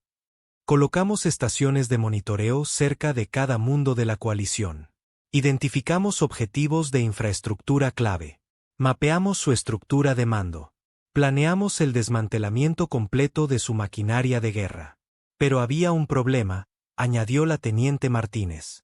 Colocamos estaciones de monitoreo cerca de cada mundo de la coalición. Identificamos objetivos de infraestructura clave. Mapeamos su estructura de mando. Planeamos el desmantelamiento completo de su maquinaria de guerra. Pero había un problema, añadió la teniente Martínez.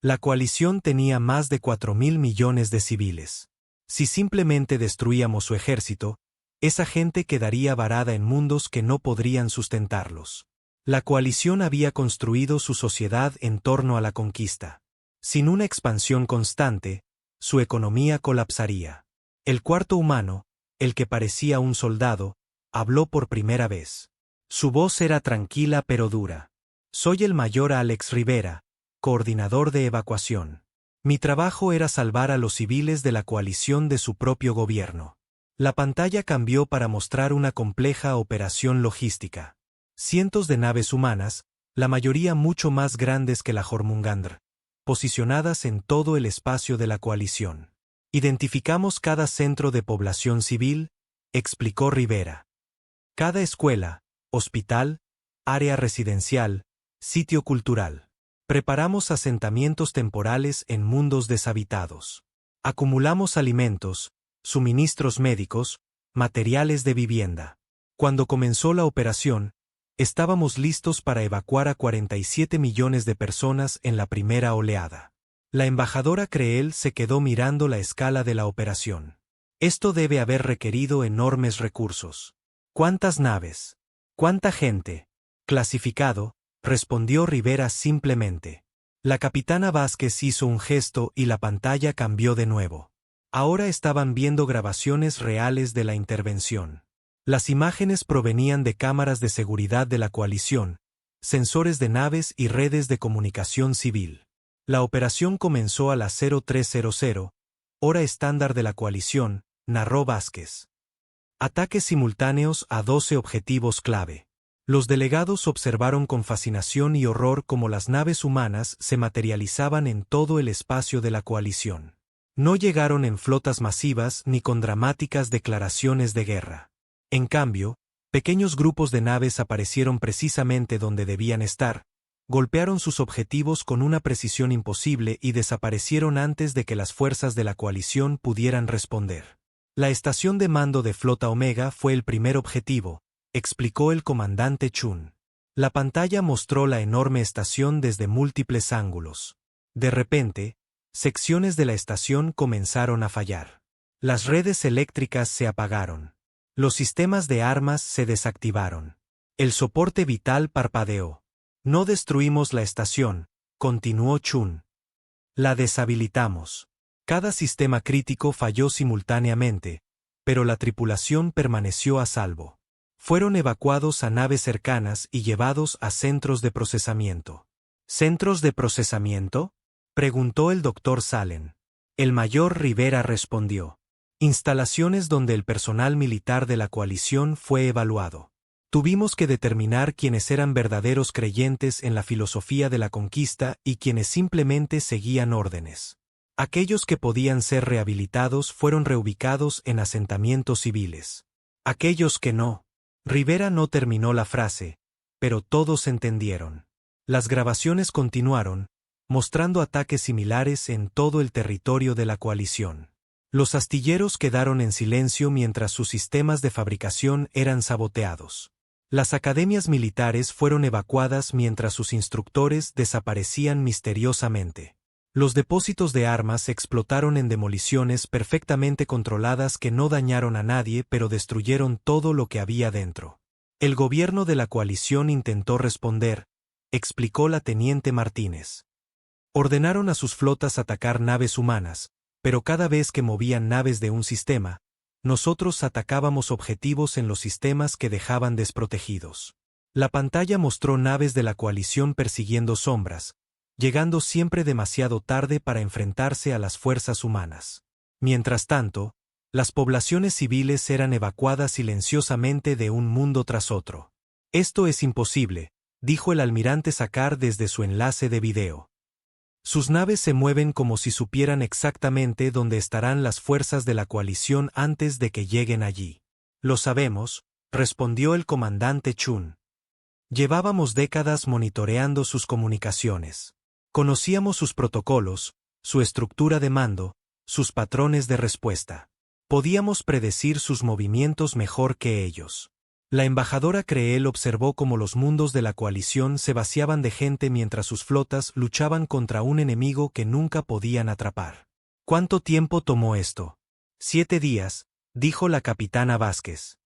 La coalición tenía más de 4.000 millones de civiles. Si simplemente destruíamos su ejército, esa gente quedaría varada en mundos que no podrían sustentarlos. La coalición había construido su sociedad en torno a la conquista. Sin una expansión constante, su economía colapsaría. El cuarto humano, el que parecía un soldado, habló por primera vez. Su voz era tranquila pero dura. Soy el mayor Alex Rivera, coordinador de evacuación. Mi trabajo era salvar a los civiles de la coalición de su propio gobierno. La pantalla cambió para mostrar una compleja operación logística. Cientos de naves humanas, la mayoría mucho más grandes que la Jormungandr, posicionadas en todo el espacio de la coalición. Identificamos cada centro de población civil, explicó Rivera. Cada escuela, hospital, área residencial, sitio cultural. Preparamos asentamientos temporales en mundos deshabitados. Acumulamos alimentos, suministros médicos, materiales de vivienda. Cuando comenzó la operación, estábamos listos para evacuar a 47 millones de personas en la primera oleada. La embajadora Creel se quedó mirando la escala de la operación. Esto debe haber requerido enormes recursos. ¿Cuántas naves? ¿Cuánta gente? Clasificado, respondió Rivera simplemente. La capitana Vázquez hizo un gesto y la pantalla cambió de nuevo. Ahora estaban viendo grabaciones reales de la intervención. Las imágenes provenían de cámaras de seguridad de la coalición, sensores de naves y redes de comunicación civil. La operación comenzó a las 0300, hora estándar de la coalición, narró Vázquez. Ataques simultáneos a 12 objetivos clave. Los delegados observaron con fascinación y horror cómo las naves humanas se materializaban en todo el espacio de la coalición. No llegaron en flotas masivas ni con dramáticas declaraciones de guerra. En cambio, pequeños grupos de naves aparecieron precisamente donde debían estar, golpearon sus objetivos con una precisión imposible y desaparecieron antes de que las fuerzas de la coalición pudieran responder. La estación de mando de Flota Omega fue el primer objetivo, explicó el comandante Chun. La pantalla mostró la enorme estación desde múltiples ángulos. De repente, secciones de la estación comenzaron a fallar. Las redes eléctricas se apagaron. Los sistemas de armas se desactivaron. El soporte vital parpadeó. No destruimos la estación, continuó Chun. La deshabilitamos. Cada sistema crítico falló simultáneamente, pero la tripulación permaneció a salvo. Fueron evacuados a naves cercanas y llevados a centros de procesamiento. ¿Centros de procesamiento?, preguntó el doctor Salem. El mayor Rivera respondió. Instalaciones donde el personal militar de la coalición fue evaluado. Tuvimos que determinar quiénes eran verdaderos creyentes en la filosofía de la conquista y quienes simplemente seguían órdenes. Aquellos que podían ser rehabilitados fueron reubicados en asentamientos civiles. Aquellos que no. Rivera no terminó la frase, pero todos entendieron. Las grabaciones continuaron, mostrando ataques similares en todo el territorio de la coalición. Los astilleros quedaron en silencio mientras sus sistemas de fabricación eran saboteados. Las academias militares fueron evacuadas mientras sus instructores desaparecían misteriosamente. Los depósitos de armas explotaron en demoliciones perfectamente controladas que no dañaron a nadie pero destruyeron todo lo que había dentro. El gobierno de la coalición intentó responder, explicó la teniente Martínez. Ordenaron a sus flotas atacar naves humanas, pero cada vez que movían naves de un sistema, nosotros atacábamos objetivos en los sistemas que dejaban desprotegidos. La pantalla mostró naves de la coalición persiguiendo sombras, llegando siempre demasiado tarde para enfrentarse a las fuerzas humanas. Mientras tanto, las poblaciones civiles eran evacuadas silenciosamente de un mundo tras otro. Esto es imposible, dijo el almirante Sakar desde su enlace de video. Sus naves se mueven como si supieran exactamente dónde estarán las fuerzas de la coalición antes de que lleguen allí. Lo sabemos, respondió el comandante Chun. Llevábamos décadas monitoreando sus comunicaciones. Conocíamos sus protocolos, su estructura de mando, sus patrones de respuesta. Podíamos predecir sus movimientos mejor que ellos. La embajadora Creel observó cómo los mundos de la coalición se vaciaban de gente mientras sus flotas luchaban contra un enemigo que nunca podían atrapar. ¿Cuánto tiempo tomó esto? 7 días, dijo la capitana Vázquez.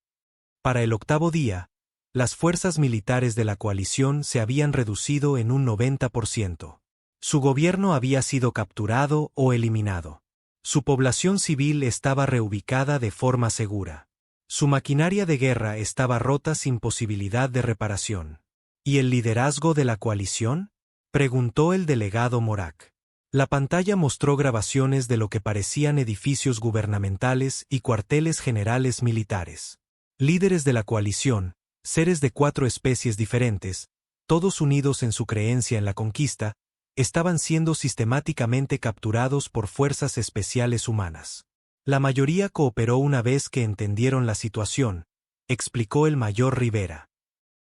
Para el 8º día, las fuerzas militares de la coalición se habían reducido en un 90%. Su gobierno había sido capturado o eliminado. Su población civil estaba reubicada de forma segura. Su maquinaria de guerra estaba rota sin posibilidad de reparación. ¿Y el liderazgo de la coalición?, preguntó el delegado Morak. La pantalla mostró grabaciones de lo que parecían edificios gubernamentales y cuarteles generales militares. Líderes de la coalición, seres de 4 especies diferentes, todos unidos en su creencia en la conquista, estaban siendo sistemáticamente capturados por fuerzas especiales humanas. La mayoría cooperó una vez que entendieron la situación, explicó el mayor Rivera.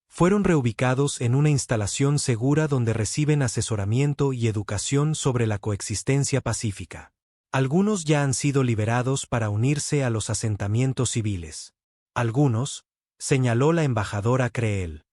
Fueron reubicados en una instalación segura donde reciben asesoramiento y educación sobre la coexistencia pacífica. Algunos ya han sido liberados para unirse a los asentamientos civiles. Algunos, señaló la embajadora Creel.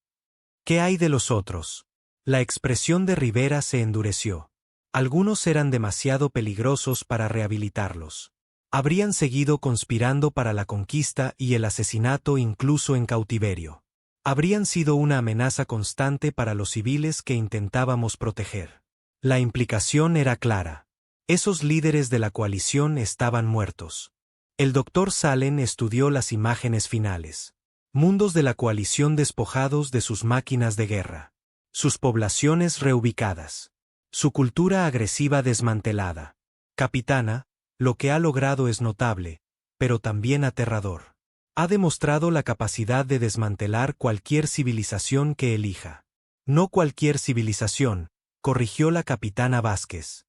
¿Qué hay de los otros? La expresión de Rivera se endureció. Algunos eran demasiado peligrosos para rehabilitarlos. Habrían seguido conspirando para la conquista y el asesinato incluso en cautiverio. Habrían sido una amenaza constante para los civiles que intentábamos proteger. La implicación era clara. Esos líderes de la coalición estaban muertos. El doctor Salem estudió las imágenes finales. Mundos de la coalición despojados de sus máquinas de guerra. Sus poblaciones reubicadas. Su cultura agresiva desmantelada. Capitana, lo que ha logrado es notable, pero también aterrador. Ha demostrado la capacidad de desmantelar cualquier civilización que elija. No cualquier civilización, corrigió la capitana Vázquez.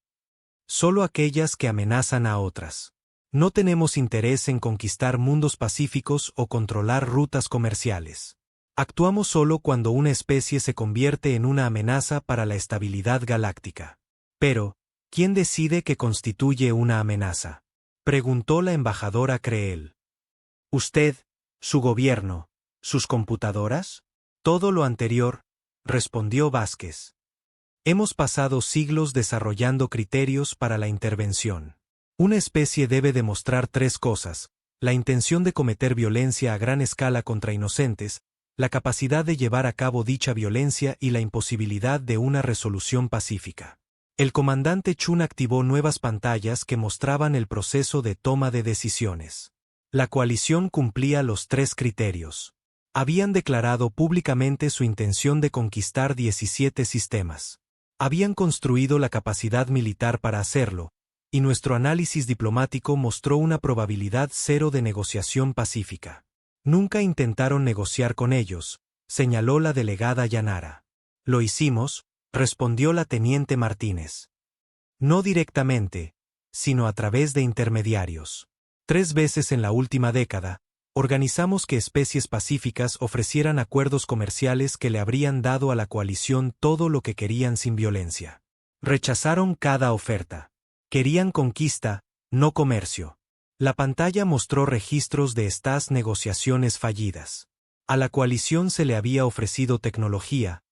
Solo aquellas que amenazan a otras. No tenemos interés en conquistar mundos pacíficos o controlar rutas comerciales. Actuamos solo cuando una especie se convierte en una amenaza para la estabilidad galáctica. Pero, ¿quién decide qué constituye una amenaza?, preguntó la embajadora Creel. ¿Usted, su gobierno, sus computadoras? Todo lo anterior, respondió Vázquez. Hemos pasado siglos desarrollando criterios para la intervención. Una especie debe demostrar 3 cosas: la intención de cometer violencia a gran escala contra inocentes, la capacidad de llevar a cabo dicha violencia y la imposibilidad de una resolución pacífica. El comandante Chun activó nuevas pantallas que mostraban el proceso de toma de decisiones. La coalición cumplía los 3 criterios. Habían declarado públicamente su intención de conquistar 17 sistemas. Habían construido la capacidad militar para hacerlo, y nuestro análisis diplomático mostró una probabilidad 0 de negociación pacífica. Nunca intentaron negociar con ellos, señaló la delegada Yanara. Lo hicimos, respondió la teniente Martínez. No directamente, sino a través de intermediarios. 3 veces en la última década, organizamos que especies pacíficas ofrecieran acuerdos comerciales que le habrían dado a la coalición todo lo que querían sin violencia. Rechazaron cada oferta. Querían conquista, no comercio. La pantalla mostró registros de estas negociaciones fallidas. A la coalición se le había ofrecido tecnología,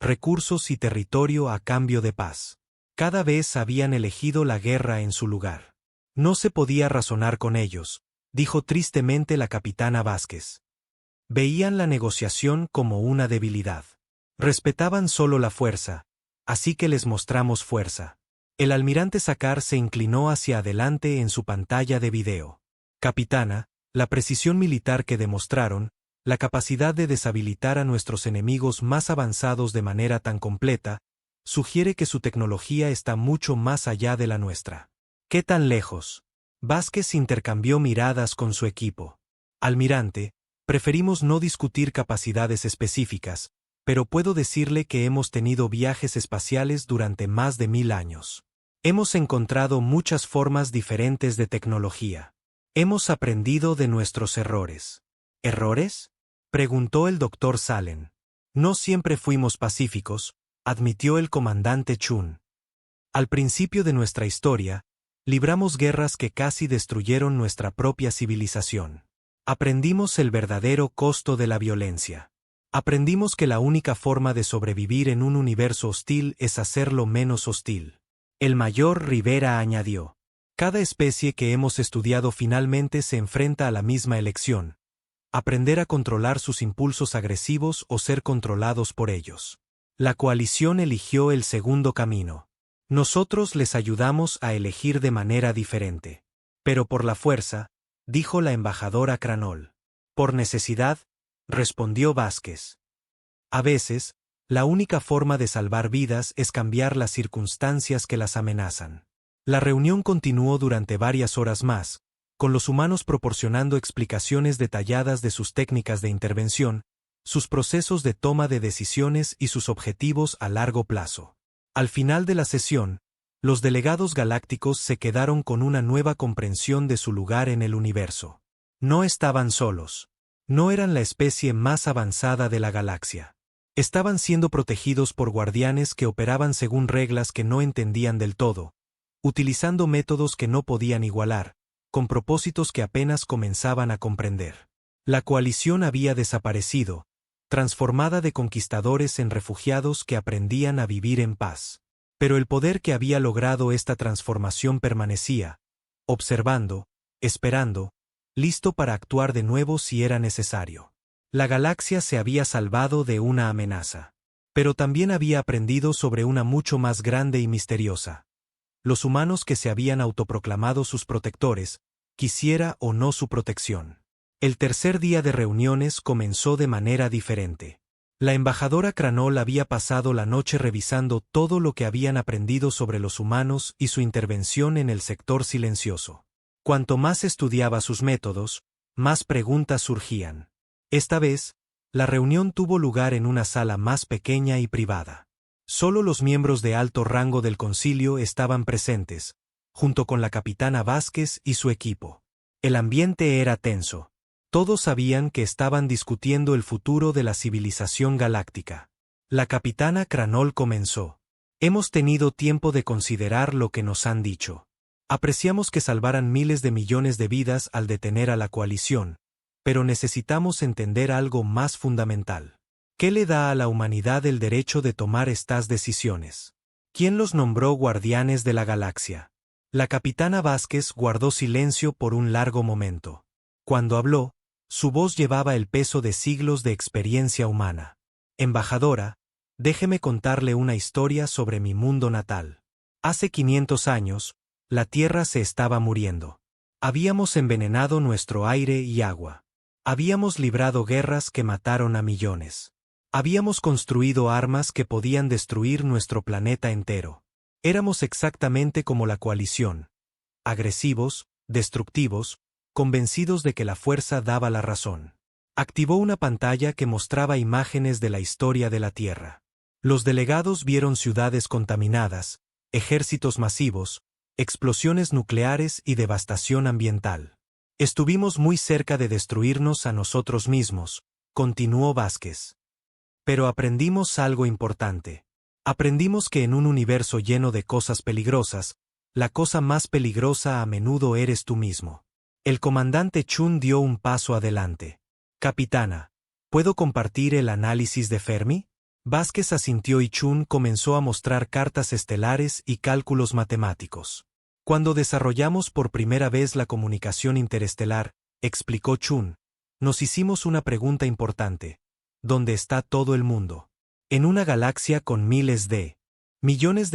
recursos y territorio a cambio de paz. Cada vez habían elegido la guerra en su lugar. No se podía razonar con ellos, dijo tristemente la capitana Vázquez. Veían la negociación como una debilidad. Respetaban solo la fuerza, así que les mostramos fuerza. El almirante Sácar se inclinó hacia adelante en su pantalla de video. Capitana, la precisión militar que demostraron, la capacidad de deshabilitar a nuestros enemigos más avanzados de manera tan completa, sugiere que su tecnología está mucho más allá de la nuestra. ¿Qué tan lejos? Vázquez intercambió miradas con su equipo. Almirante, preferimos no discutir capacidades específicas, pero puedo decirle que hemos tenido viajes espaciales durante más de 1000 años. Hemos encontrado muchas formas diferentes de tecnología. Hemos aprendido de nuestros errores. ¿Errores?, preguntó el doctor Salen. No siempre fuimos pacíficos, admitió el comandante Chun. Al principio de nuestra historia, libramos guerras que casi destruyeron nuestra propia civilización. Aprendimos el verdadero costo de la violencia. Aprendimos que la única forma de sobrevivir en un universo hostil es hacerlo menos hostil. El mayor Rivera añadió. Cada especie que hemos estudiado finalmente se enfrenta a la misma elección: aprender a controlar sus impulsos agresivos o ser controlados por ellos. La coalición eligió el segundo camino. Nosotros les ayudamos a elegir de manera diferente. Pero por la fuerza, dijo la embajadora Cranol. Por necesidad, respondió Vázquez. A veces, la única forma de salvar vidas es cambiar las circunstancias que las amenazan. La reunión continuó durante varias horas más, con los humanos proporcionando explicaciones detalladas de sus técnicas de intervención, sus procesos de toma de decisiones y sus objetivos a largo plazo. Al final de la sesión, los delegados galácticos se quedaron con una nueva comprensión de su lugar en el universo. No estaban solos. No eran la especie más avanzada de la galaxia. Estaban siendo protegidos por guardianes que operaban según reglas que no entendían del todo, utilizando métodos que no podían igualar, con propósitos que apenas comenzaban a comprender. La coalición había desaparecido, transformada de conquistadores en refugiados que aprendían a vivir en paz. Pero el poder que había logrado esta transformación permanecía, observando, esperando, listo para actuar de nuevo si era necesario. La galaxia se había salvado de una amenaza. Pero también había aprendido sobre una mucho más grande y misteriosa. Los humanos que se habían autoproclamado sus protectores, quisiera o no su protección. El tercer día de reuniones comenzó de manera diferente. La embajadora Cranol había pasado la noche revisando todo lo que habían aprendido sobre los humanos y su intervención en el sector silencioso. Cuanto más estudiaba sus métodos, más preguntas surgían. Esta vez, la reunión tuvo lugar en una sala más pequeña y privada. Solo los miembros de alto rango del concilio estaban presentes, junto con la capitana Vázquez y su equipo. El ambiente era tenso. Todos sabían que estaban discutiendo el futuro de la civilización galáctica. La capitana Cranol comenzó. Hemos tenido tiempo de considerar lo que nos han dicho. Apreciamos que salvaran miles de millones de vidas al detener a la coalición, pero necesitamos entender algo más fundamental. ¿Qué le da a la humanidad el derecho de tomar estas decisiones? ¿Quién los nombró guardianes de la galaxia? La capitana Vázquez guardó silencio por un largo momento. Cuando habló, su voz llevaba el peso de siglos de experiencia humana. Embajadora, déjeme contarle una historia sobre mi mundo natal. Hace 500 años, la Tierra se estaba muriendo. Habíamos envenenado nuestro aire y agua. Habíamos librado guerras que mataron a millones. Habíamos construido armas que podían destruir nuestro planeta entero. Éramos exactamente como la coalición. Agresivos, destructivos, convencidos de que la fuerza daba la razón. Activó una pantalla que mostraba imágenes de la historia de la Tierra. Los delegados vieron ciudades contaminadas, ejércitos masivos, explosiones nucleares y devastación ambiental. Estuvimos muy cerca de destruirnos a nosotros mismos, continuó Vázquez. Pero aprendimos algo importante. Aprendimos que en un universo lleno de cosas peligrosas, la cosa más peligrosa a menudo eres tú mismo. El comandante Chun dio un paso adelante. Capitana, ¿puedo compartir el análisis de Fermi? Vázquez asintió y Chun comenzó a mostrar cartas estelares y cálculos matemáticos. Cuando desarrollamos por primera vez la comunicación interestelar, explicó Chun, nos hicimos una pregunta importante. ¿Dónde está todo el mundo? En una galaxia con millones de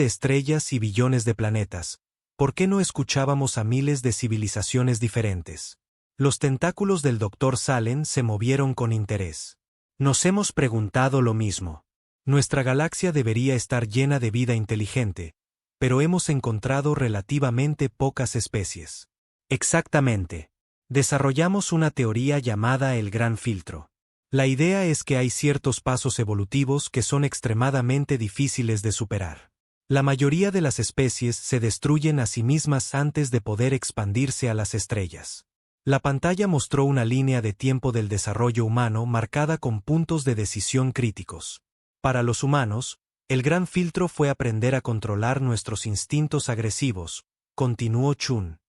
estrellas y billones de planetas, ¿por qué no escuchábamos a miles de civilizaciones diferentes? Los tentáculos del Dr. Salem se movieron con interés. Nos hemos preguntado lo mismo. Nuestra galaxia debería estar llena de vida inteligente, pero hemos encontrado relativamente pocas especies. Exactamente. Desarrollamos una teoría llamada el Gran Filtro. La idea es que hay ciertos pasos evolutivos que son extremadamente difíciles de superar. La mayoría de las especies se destruyen a sí mismas antes de poder expandirse a las estrellas. La pantalla mostró una línea de tiempo del desarrollo humano marcada con puntos de decisión críticos. Para los humanos, el gran filtro fue aprender a controlar nuestros instintos agresivos, continuó Chun.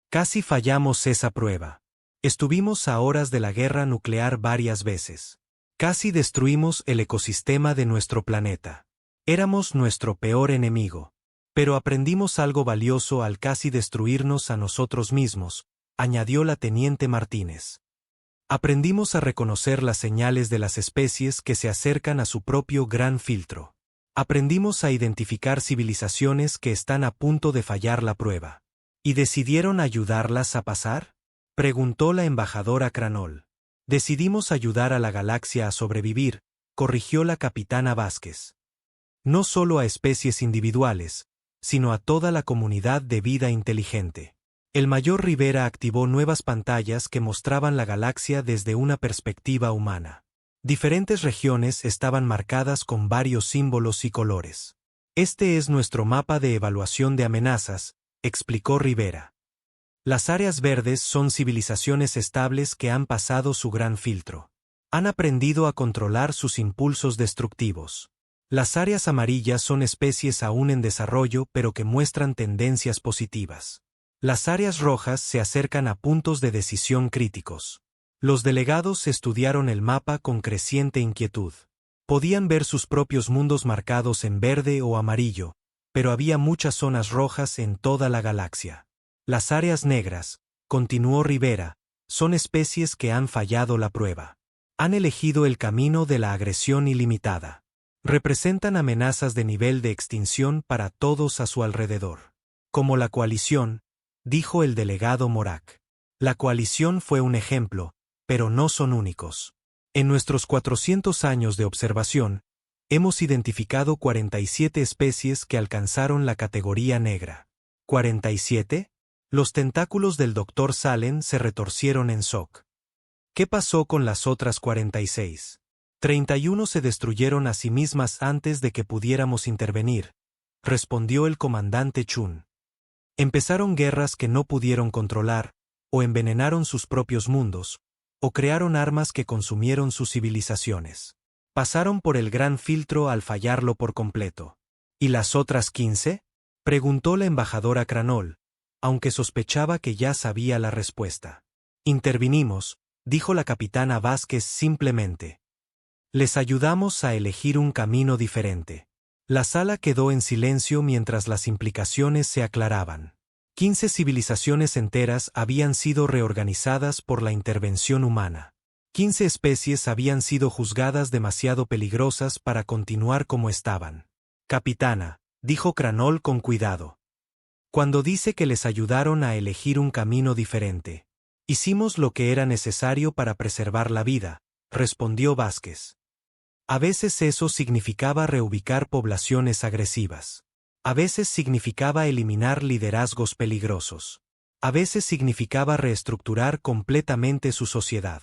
Casi fallamos esa prueba. Estuvimos a horas de la guerra nuclear varias veces. Casi destruimos el ecosistema de nuestro planeta. Éramos nuestro peor enemigo. Pero aprendimos algo valioso al casi destruirnos a nosotros mismos, añadió la teniente Martínez. Aprendimos a reconocer las señales de las especies que se acercan a su propio gran filtro. Aprendimos a identificar civilizaciones que están a punto de fallar la prueba. ¿Y decidieron ayudarlas a pasar? Preguntó la embajadora Cranol. Decidimos ayudar a la galaxia a sobrevivir, corrigió la capitana Vázquez. No solo a especies individuales, sino a toda la comunidad de vida inteligente. El mayor Rivera activó nuevas pantallas que mostraban la galaxia desde una perspectiva humana. Diferentes regiones estaban marcadas con varios símbolos y colores. Este es nuestro mapa de evaluación de amenazas, explicó Rivera. Las áreas verdes son civilizaciones estables que han pasado su gran filtro. Han aprendido a controlar sus impulsos destructivos. Las áreas amarillas son especies aún en desarrollo pero que muestran tendencias positivas. Las áreas rojas se acercan a puntos de decisión críticos. Los delegados estudiaron el mapa con creciente inquietud. Podían ver sus propios mundos marcados en verde o amarillo, pero había muchas zonas rojas en toda la galaxia. Las áreas negras, continuó Rivera, son especies que han fallado la prueba. Han elegido el camino de la agresión ilimitada. Representan amenazas de nivel de extinción para todos a su alrededor. Como la coalición, dijo el delegado Morak. La coalición fue un ejemplo, pero no son únicos. En nuestros 400 años de observación, hemos identificado 47 especies que alcanzaron la categoría negra. ¿47? Los tentáculos del Dr. Salem se retorcieron en shock. ¿Qué pasó con las otras 46? 31 se destruyeron a sí mismas antes de que pudiéramos intervenir, respondió el comandante Chun. Empezaron guerras que no pudieron controlar, o envenenaron sus propios mundos, o crearon armas que consumieron sus civilizaciones. Pasaron por el gran filtro al fallarlo por completo. ¿Y las otras 15? Preguntó la embajadora Cranol, aunque sospechaba que ya sabía la respuesta. Intervinimos, dijo la capitana Vázquez simplemente. Les ayudamos a elegir un camino diferente. La sala quedó en silencio mientras las implicaciones se aclaraban. 15 civilizaciones enteras habían sido reorganizadas por la intervención humana. 15 especies habían sido juzgadas demasiado peligrosas para continuar como estaban. Capitana, dijo Cranol con cuidado. Cuando dice que les ayudaron a elegir un camino diferente. Hicimos lo que era necesario para preservar la vida, respondió Vázquez. A veces eso significaba reubicar poblaciones agresivas. A veces significaba eliminar liderazgos peligrosos. A veces significaba reestructurar completamente su sociedad.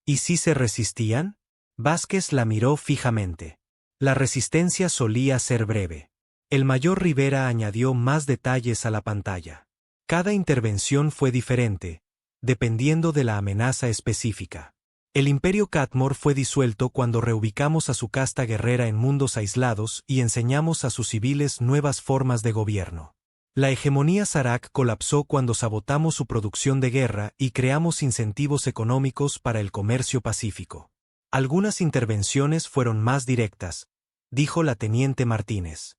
¿Y si se resistían? Vázquez la miró fijamente. La resistencia solía ser breve. El mayor Rivera añadió más detalles a la pantalla. Cada intervención fue diferente, dependiendo de la amenaza específica. El imperio Catmor fue disuelto cuando reubicamos a su casta guerrera en mundos aislados y enseñamos a sus civiles nuevas formas de gobierno. La hegemonía Zarak colapsó cuando sabotamos su producción de guerra y creamos incentivos económicos para el comercio pacífico. Algunas intervenciones fueron más directas, dijo la teniente Martínez.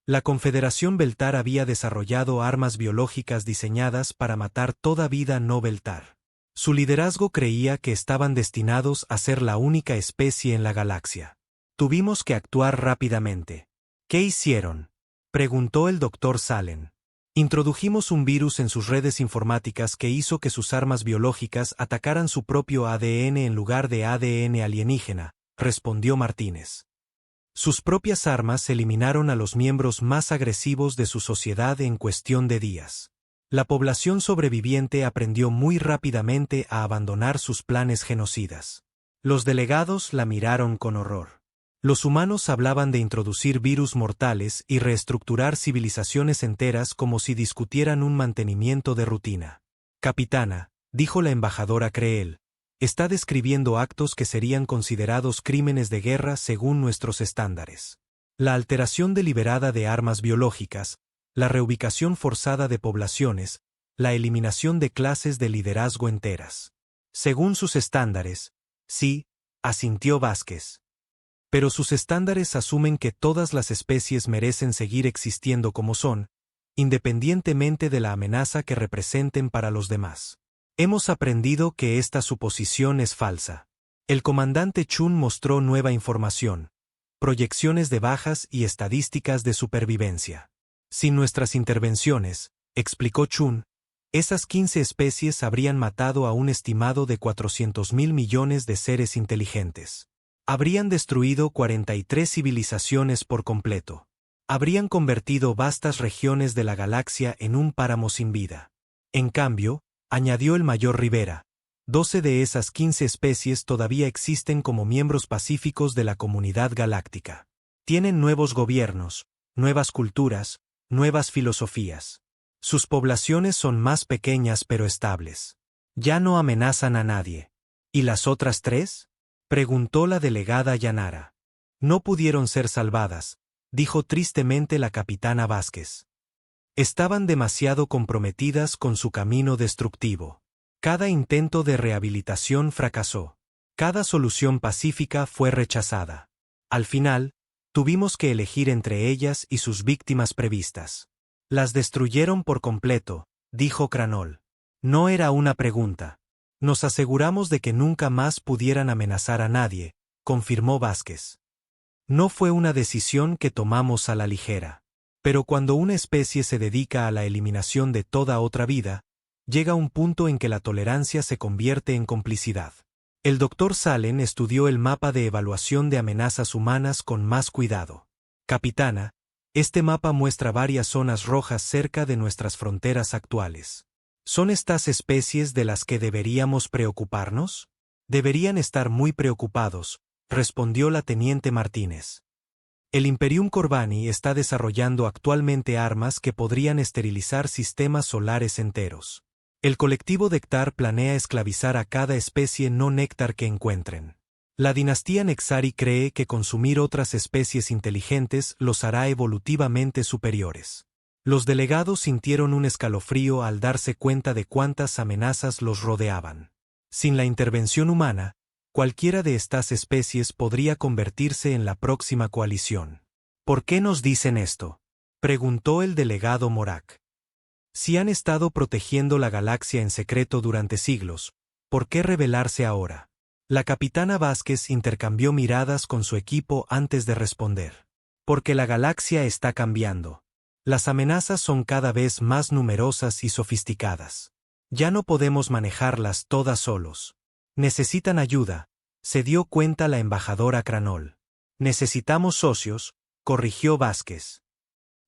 La Confederación Beltar había desarrollado armas biológicas diseñadas para matar toda vida no Beltar. Su liderazgo creía que estaban destinados a ser la única especie en la galaxia. Tuvimos que actuar rápidamente. ¿Qué hicieron?, preguntó el Dr. Salen. Introdujimos un virus en sus redes informáticas que hizo que sus armas biológicas atacaran su propio ADN en lugar de ADN alienígena, respondió Martínez. Sus propias armas eliminaron a los miembros más agresivos de su sociedad en cuestión de días. La población sobreviviente aprendió muy rápidamente a abandonar sus planes genocidas. Los delegados la miraron con horror. Los humanos hablaban de introducir virus mortales y reestructurar civilizaciones enteras como si discutieran un mantenimiento de rutina. Capitana, dijo la embajadora Creel, está describiendo actos que serían considerados crímenes de guerra según nuestros estándares. La alteración deliberada de armas biológicas, la reubicación forzada de poblaciones, la eliminación de clases de liderazgo enteras. Según sus estándares, sí, asintió Vázquez. Pero sus estándares asumen que todas las especies merecen seguir existiendo como son, independientemente de la amenaza que representen para los demás. Hemos aprendido que esta suposición es falsa. El comandante Chun mostró nueva información, proyecciones de bajas y estadísticas de supervivencia. Sin nuestras intervenciones, explicó Chun, esas 15 especies habrían matado a un estimado de 400.000 millones de seres inteligentes. Habrían destruido 43 civilizaciones por completo. Habrían convertido vastas regiones de la galaxia en un páramo sin vida. En cambio, añadió el mayor Rivera, 12 de esas 15 especies todavía existen como miembros pacíficos de la comunidad galáctica. Tienen nuevos gobiernos, nuevas culturas, nuevas filosofías. Sus poblaciones son más pequeñas pero estables. Ya no amenazan a nadie. ¿Y las otras 3? Preguntó la delegada Yanara. No pudieron ser salvadas, dijo tristemente la capitana Vázquez. Estaban demasiado comprometidas con su camino destructivo. Cada intento de rehabilitación fracasó. Cada solución pacífica fue rechazada. Al final, tuvimos que elegir entre ellas y sus víctimas previstas. Las destruyeron por completo, dijo Cranol. No era una pregunta. Nos aseguramos de que nunca más pudieran amenazar a nadie, confirmó Vázquez. No fue una decisión que tomamos a la ligera. Pero cuando una especie se dedica a la eliminación de toda otra vida, llega un punto en que la tolerancia se convierte en complicidad. El Dr. Salen estudió el mapa de evaluación de amenazas humanas con más cuidado. Capitana, este mapa muestra varias zonas rojas cerca de nuestras fronteras actuales. ¿Son estas especies de las que deberíamos preocuparnos? Deberían estar muy preocupados, respondió la teniente Martínez. El Imperium Corbani está desarrollando actualmente armas que podrían esterilizar sistemas solares enteros. El colectivo Nectar planea esclavizar a cada especie no néctar que encuentren. La dinastía Nexari cree que consumir otras especies inteligentes los hará evolutivamente superiores. Los delegados sintieron un escalofrío al darse cuenta de cuántas amenazas los rodeaban. Sin la intervención humana, cualquiera de estas especies podría convertirse en la próxima coalición. ¿Por qué nos dicen esto?, preguntó el delegado Morak. Si han estado protegiendo la galaxia en secreto durante siglos, ¿por qué rebelarse ahora? La capitana Vázquez intercambió miradas con su equipo antes de responder. Porque la galaxia está cambiando. Las amenazas son cada vez más numerosas y sofisticadas. Ya no podemos manejarlas todas solos. Necesitan ayuda, se dio cuenta la embajadora Cranol. Necesitamos socios, corrigió Vázquez.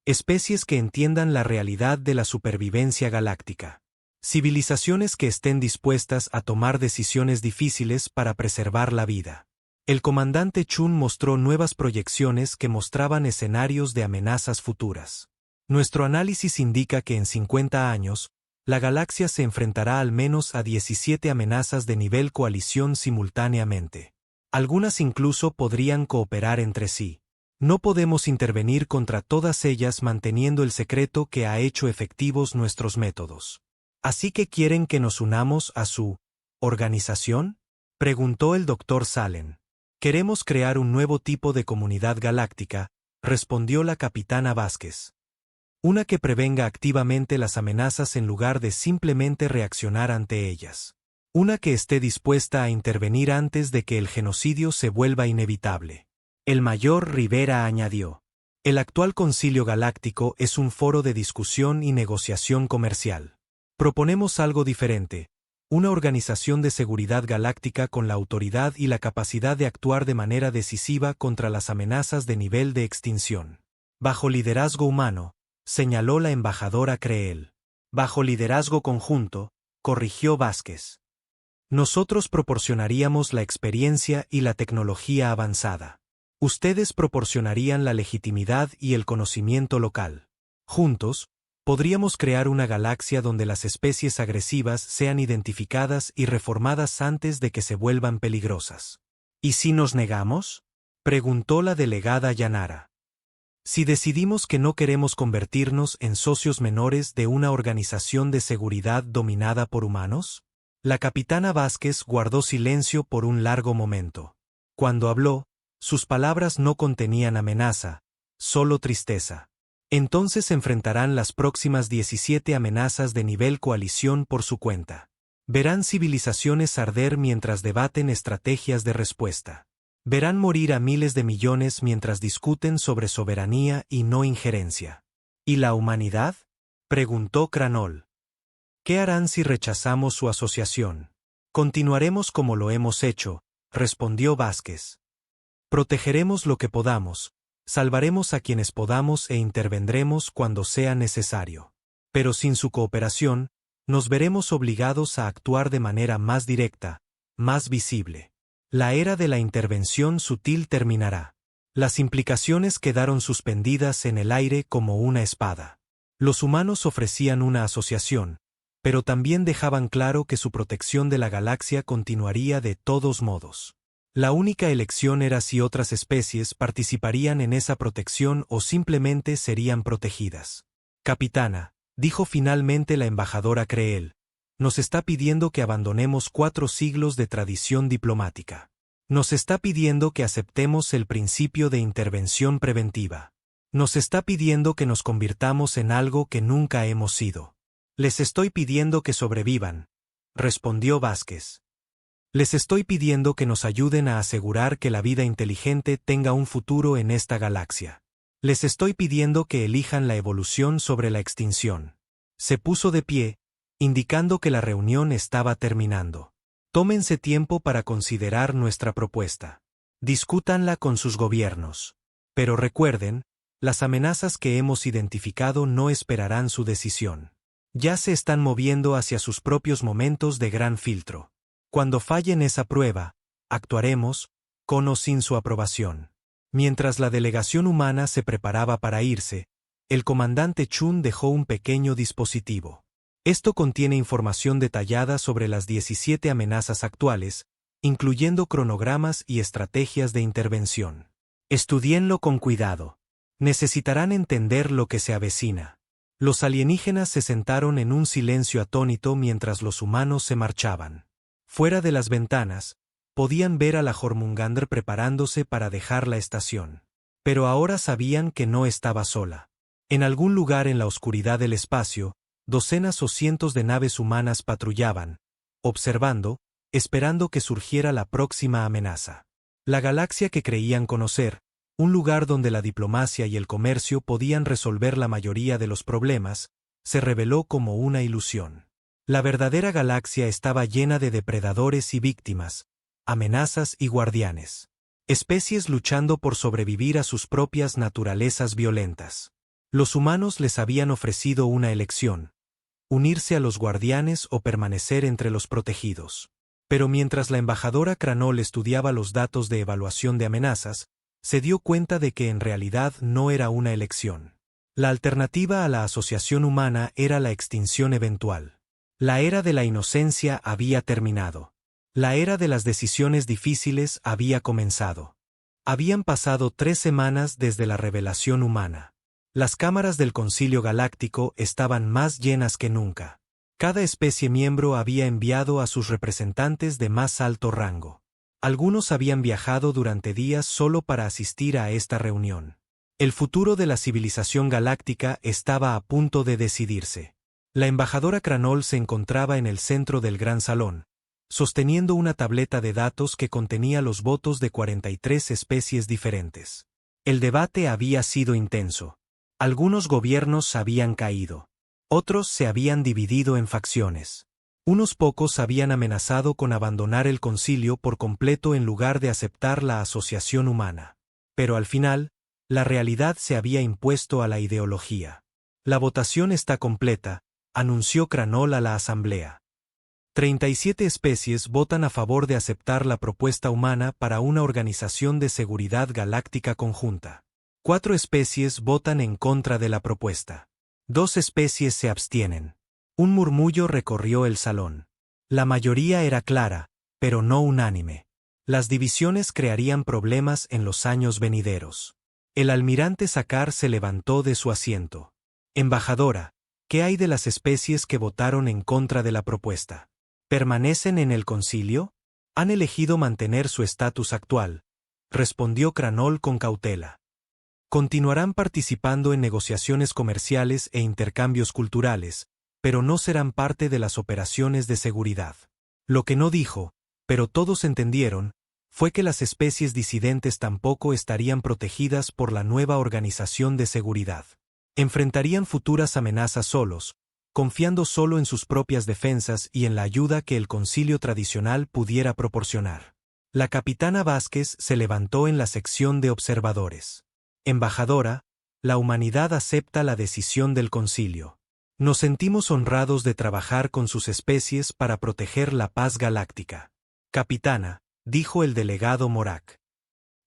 Especies que entiendan la realidad de la supervivencia galáctica. Civilizaciones que estén dispuestas a tomar decisiones difíciles para preservar la vida. El comandante Chun mostró nuevas proyecciones que mostraban escenarios de amenazas futuras. Nuestro análisis indica que en 50 años, la galaxia se enfrentará al menos a 17 amenazas de nivel coalición simultáneamente. Algunas incluso podrían cooperar entre sí. No podemos intervenir contra todas ellas manteniendo el secreto que ha hecho efectivos nuestros métodos. ¿Así que quieren que nos unamos a su organización?, preguntó el Dr. Salen. Queremos crear un nuevo tipo de comunidad galáctica, respondió la capitana Vázquez. Una que prevenga activamente las amenazas en lugar de simplemente reaccionar ante ellas. Una que esté dispuesta a intervenir antes de que el genocidio se vuelva inevitable. El mayor Rivera añadió. El actual Concilio Galáctico es un foro de discusión y negociación comercial. Proponemos algo diferente. Una organización de seguridad galáctica con la autoridad y la capacidad de actuar de manera decisiva contra las amenazas de nivel de extinción. Bajo liderazgo humano, señaló la embajadora Creel. Bajo liderazgo conjunto, corrigió Vázquez. Nosotros proporcionaríamos la experiencia y la tecnología avanzada. Ustedes proporcionarían la legitimidad y el conocimiento local. Juntos, podríamos crear una galaxia donde las especies agresivas sean identificadas y reformadas antes de que se vuelvan peligrosas. ¿Y si nos negamos?, preguntó la delegada Yanara. Si decidimos que no queremos convertirnos en socios menores de una organización de seguridad dominada por humanos? La capitana Vázquez guardó silencio por un largo momento. Cuando habló, sus palabras no contenían amenaza, solo tristeza. Entonces enfrentarán las próximas 17 amenazas de nivel coalición por su cuenta. Verán civilizaciones arder mientras debaten estrategias de respuesta. Verán morir a miles de millones mientras discuten sobre soberanía y no injerencia. ¿Y la humanidad?, preguntó Cranol. ¿Qué harán si rechazamos su asociación? Continuaremos como lo hemos hecho, respondió Vázquez. Protegeremos lo que podamos, salvaremos a quienes podamos e intervendremos cuando sea necesario. Pero sin su cooperación, nos veremos obligados a actuar de manera más directa, más visible. La era de la intervención sutil terminará. Las implicaciones quedaron suspendidas en el aire como una espada. Los humanos ofrecían una asociación, pero también dejaban claro que su protección de la galaxia continuaría de todos modos. La única elección era si otras especies participarían en esa protección o simplemente serían protegidas. Capitana, dijo finalmente la embajadora Creel, nos está pidiendo que abandonemos 4 siglos de tradición diplomática. Nos está pidiendo que aceptemos el principio de intervención preventiva. Nos está pidiendo que nos convirtamos en algo que nunca hemos sido. Les estoy pidiendo que sobrevivan, respondió Vázquez. Les estoy pidiendo que nos ayuden a asegurar que la vida inteligente tenga un futuro en esta galaxia. Les estoy pidiendo que elijan la evolución sobre la extinción. Se puso de pie, indicando que la reunión estaba terminando. Tómense tiempo para considerar nuestra propuesta. Discútanla con sus gobiernos. Pero recuerden, las amenazas que hemos identificado no esperarán su decisión. Ya se están moviendo hacia sus propios momentos de gran filtro. Cuando fallen esa prueba, actuaremos, con o sin su aprobación. Mientras la delegación humana se preparaba para irse, el comandante Chun dejó un pequeño dispositivo. Esto contiene información detallada sobre las 17 amenazas actuales, incluyendo cronogramas y estrategias de intervención. Estudienlo con cuidado. Necesitarán entender lo que se avecina. Los alienígenas se sentaron en un silencio atónito mientras los humanos se marchaban. Fuera de las ventanas, podían ver a la Jormungandr preparándose para dejar la estación. Pero ahora sabían que no estaba sola. En algún lugar en la oscuridad del espacio, docenas o cientos de naves humanas patrullaban, observando, esperando que surgiera la próxima amenaza. La galaxia que creían conocer, un lugar donde la diplomacia y el comercio podían resolver la mayoría de los problemas, se reveló como una ilusión. La verdadera galaxia estaba llena de depredadores y víctimas, amenazas y guardianes. Especies luchando por sobrevivir a sus propias naturalezas violentas. Los humanos les habían ofrecido una elección: unirse a los guardianes o permanecer entre los protegidos. Pero mientras la embajadora Cranol estudiaba los datos de evaluación de amenazas, se dio cuenta de que en realidad no era una elección. La alternativa a la asociación humana era la extinción eventual. La era de la inocencia había terminado. La era de las decisiones difíciles había comenzado. Habían pasado 3 semanas desde la revelación humana. Las cámaras del Concilio Galáctico estaban más llenas que nunca. Cada especie miembro había enviado a sus representantes de más alto rango. Algunos habían viajado durante días solo para asistir a esta reunión. El futuro de la civilización galáctica estaba a punto de decidirse. La embajadora Cranol se encontraba en el centro del gran salón, sosteniendo una tableta de datos que contenía los votos de 43 especies diferentes. El debate había sido intenso. Algunos gobiernos habían caído. Otros se habían dividido en facciones. Unos pocos habían amenazado con abandonar el concilio por completo en lugar de aceptar la asociación humana. Pero al final, la realidad se había impuesto a la ideología. La votación está completa, anunció Cranol a la asamblea. 37 especies votan a favor de aceptar la propuesta humana para una organización de seguridad galáctica conjunta. 4 especies votan en contra de la propuesta. 2 especies se abstienen. Un murmullo recorrió el salón. La mayoría era clara, pero no unánime. Las divisiones crearían problemas en los años venideros. El almirante Sakaar se levantó de su asiento. Embajadora, ¿qué hay de las especies que votaron en contra de la propuesta? ¿Permanecen en el concilio? Han elegido mantener su estatus actual, respondió Cranol con cautela. Continuarán participando en negociaciones comerciales e intercambios culturales, pero no serán parte de las operaciones de seguridad. Lo que no dijo, pero todos entendieron, fue que las especies disidentes tampoco estarían protegidas por la nueva organización de seguridad. Enfrentarían futuras amenazas solos, confiando solo en sus propias defensas y en la ayuda que el concilio tradicional pudiera proporcionar. La capitana Vázquez se levantó en la sección de observadores. Embajadora, la humanidad acepta la decisión del concilio. Nos sentimos honrados de trabajar con sus especies para proteger la paz galáctica. Capitana, dijo el delegado Morak.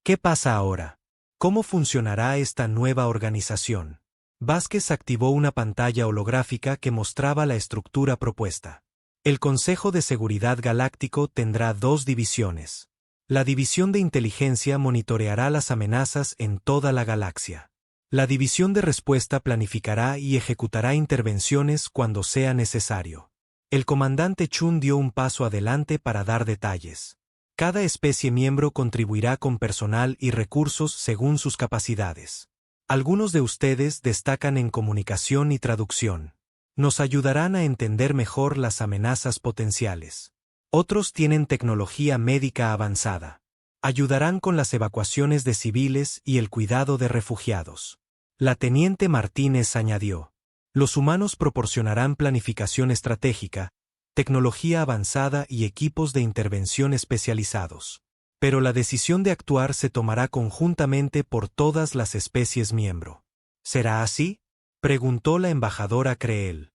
¿Qué pasa ahora? ¿Cómo funcionará esta nueva organización? Vázquez activó una pantalla holográfica que mostraba la estructura propuesta. El Consejo de Seguridad Galáctico tendrá 2 divisiones. La División de Inteligencia monitoreará las amenazas en toda la galaxia. La División de Respuesta planificará y ejecutará intervenciones cuando sea necesario. El comandante Chun dio un paso adelante para dar detalles. Cada especie miembro contribuirá con personal y recursos según sus capacidades. Algunos de ustedes destacan en comunicación y traducción. Nos ayudarán a entender mejor las amenazas potenciales. Otros tienen tecnología médica avanzada. Ayudarán con las evacuaciones de civiles y el cuidado de refugiados. La teniente Martínez añadió. Los humanos proporcionarán planificación estratégica, tecnología avanzada y equipos de intervención especializados. Pero la decisión de actuar se tomará conjuntamente por todas las especies miembro. ¿Será así?, preguntó la embajadora Creel.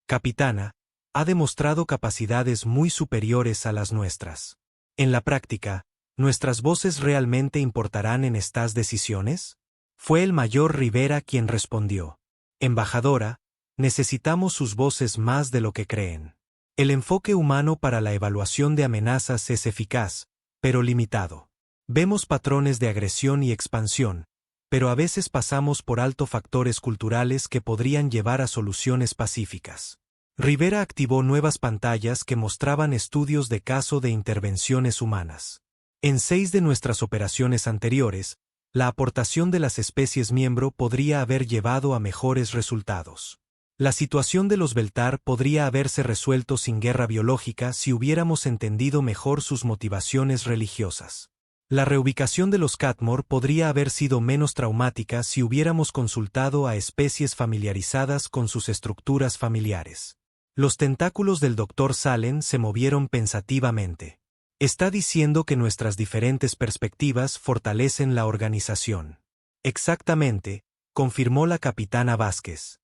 Capitana, ha demostrado capacidades muy superiores a las nuestras. En la práctica, ¿nuestras voces realmente importarán en estas decisiones? Fue el mayor Rivera quien respondió. Embajadora, necesitamos sus voces más de lo que creen. El enfoque humano para la evaluación de amenazas es eficaz, pero limitado. Vemos patrones de agresión y expansión, pero a veces pasamos por alto factores culturales que podrían llevar a soluciones pacíficas. Rivera activó nuevas pantallas que mostraban estudios de caso de intervenciones humanas. En 6 de nuestras operaciones anteriores, la aportación de las especies miembro podría haber llevado a mejores resultados. La situación de los Beltar podría haberse resuelto sin guerra biológica si hubiéramos entendido mejor sus motivaciones religiosas. La reubicación de los Catmore podría haber sido menos traumática si hubiéramos consultado a especies familiarizadas con sus estructuras familiares. Los tentáculos del Dr. Salem se movieron pensativamente. Está diciendo que nuestras diferentes perspectivas fortalecen la organización. Exactamente, confirmó la capitana Vázquez.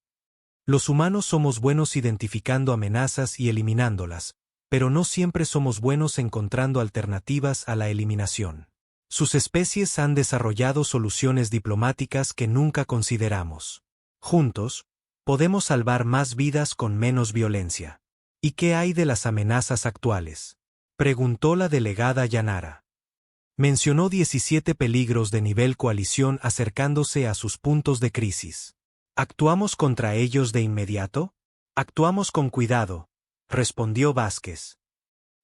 Los humanos somos buenos identificando amenazas y eliminándolas, pero no siempre somos buenos encontrando alternativas a la eliminación. Sus especies han desarrollado soluciones diplomáticas que nunca consideramos. Juntos, podemos salvar más vidas con menos violencia. ¿Y qué hay de las amenazas actuales?, preguntó la delegada Yanara. Mencionó 17 peligros de nivel coalición acercándose a sus puntos de crisis. ¿Actuamos contra ellos de inmediato? Actuamos con cuidado, respondió Vázquez.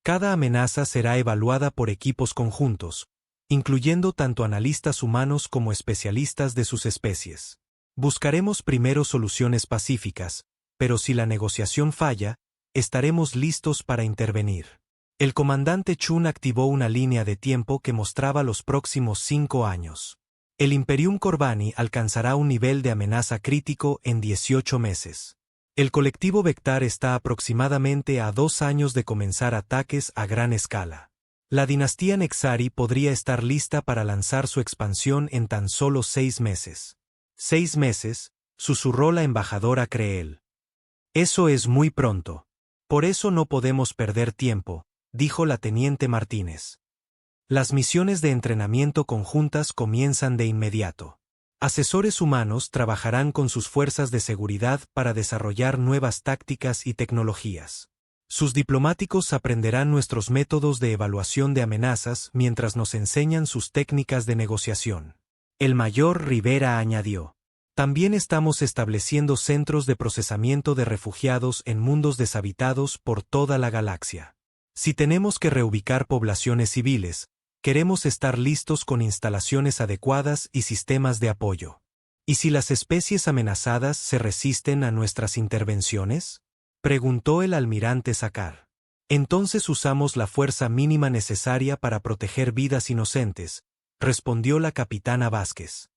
Cada amenaza será evaluada por equipos conjuntos, incluyendo tanto analistas humanos como especialistas de sus especies. Buscaremos primero soluciones pacíficas, pero si la negociación falla, estaremos listos para intervenir. El comandante Chun activó una línea de tiempo que mostraba los próximos 5 años. El Imperium Corbani alcanzará un nivel de amenaza crítico en 18 meses. El colectivo Vectar está aproximadamente a 2 años de comenzar ataques a gran escala. La dinastía Nexari podría estar lista para lanzar su expansión en tan solo 6 meses. 6 meses, susurró la embajadora Creel. Eso es muy pronto. Por eso no podemos perder tiempo, dijo la teniente Martínez. Las misiones de entrenamiento conjuntas comienzan de inmediato. Asesores humanos trabajarán con sus fuerzas de seguridad para desarrollar nuevas tácticas y tecnologías. Sus diplomáticos aprenderán nuestros métodos de evaluación de amenazas mientras nos enseñan sus técnicas de negociación. El mayor Rivera añadió. También estamos estableciendo centros de procesamiento de refugiados en mundos deshabitados por toda la galaxia. Si tenemos que reubicar poblaciones civiles, queremos estar listos con instalaciones adecuadas y sistemas de apoyo. ¿Y si las especies amenazadas se resisten a nuestras intervenciones?, preguntó el almirante Sakar. Entonces usamos la fuerza mínima necesaria para proteger vidas inocentes, respondió la capitana Vázquez.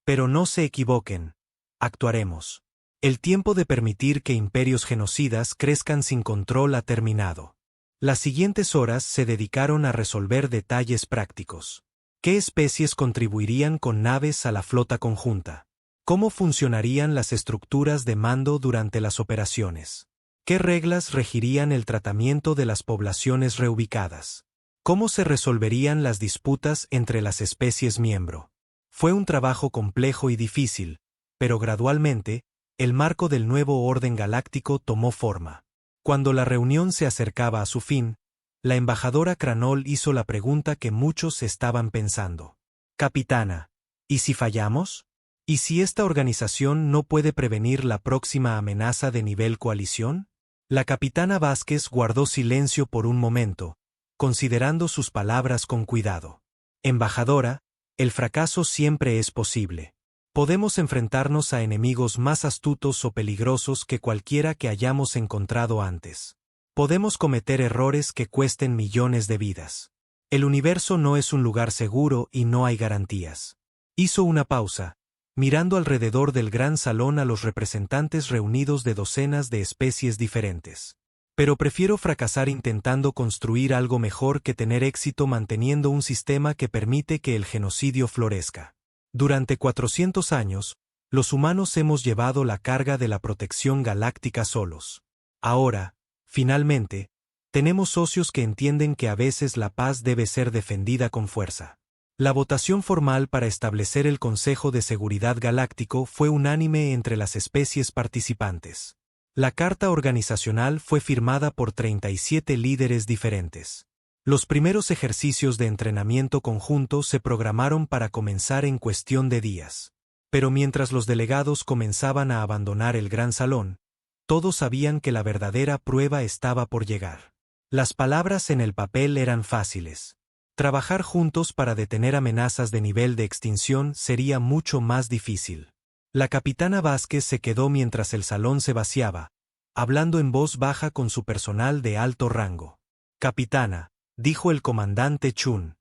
Pero no se equivoquen, actuaremos. El tiempo de permitir que imperios genocidas crezcan sin control ha terminado. Las siguientes horas se dedicaron a resolver detalles prácticos. ¿Qué especies contribuirían con naves a la flota conjunta? ¿Cómo funcionarían las estructuras de mando durante las operaciones? ¿Qué reglas regirían el tratamiento de las poblaciones reubicadas? ¿Cómo se resolverían las disputas entre las especies miembro? Fue un trabajo complejo y difícil, pero gradualmente, el marco del nuevo orden galáctico tomó forma. Cuando la reunión se acercaba a su fin, la embajadora Cranol hizo la pregunta que muchos estaban pensando. Capitana, ¿y si fallamos? ¿Y si esta organización no puede prevenir la próxima amenaza de nivel coalición? La capitana Vázquez guardó silencio por un momento, considerando sus palabras con cuidado. Embajadora, el fracaso siempre es posible. Podemos enfrentarnos a enemigos más astutos o peligrosos que cualquiera que hayamos encontrado antes. Podemos cometer errores que cuesten millones de vidas. El universo no es un lugar seguro y no hay garantías. Hizo una pausa, mirando alrededor del gran salón a los representantes reunidos de docenas de especies diferentes. Pero prefiero fracasar intentando construir algo mejor que tener éxito manteniendo un sistema que permite que el genocidio florezca. Durante 400 años, los humanos hemos llevado la carga de la protección galáctica solos. Ahora, finalmente, tenemos socios que entienden que a veces la paz debe ser defendida con fuerza. La votación formal para establecer el Consejo de Seguridad Galáctico fue unánime entre las especies participantes. La carta organizacional fue firmada por 37 líderes diferentes. Los primeros ejercicios de entrenamiento conjunto se programaron para comenzar en cuestión de días. Pero mientras los delegados comenzaban a abandonar el gran salón, todos sabían que la verdadera prueba estaba por llegar. Las palabras en el papel eran fáciles. Trabajar juntos para detener amenazas de nivel de extinción sería mucho más difícil. La capitana Vázquez se quedó mientras el salón se vaciaba, hablando en voz baja con su personal de alto rango. Capitana, dijo el comandante Chun.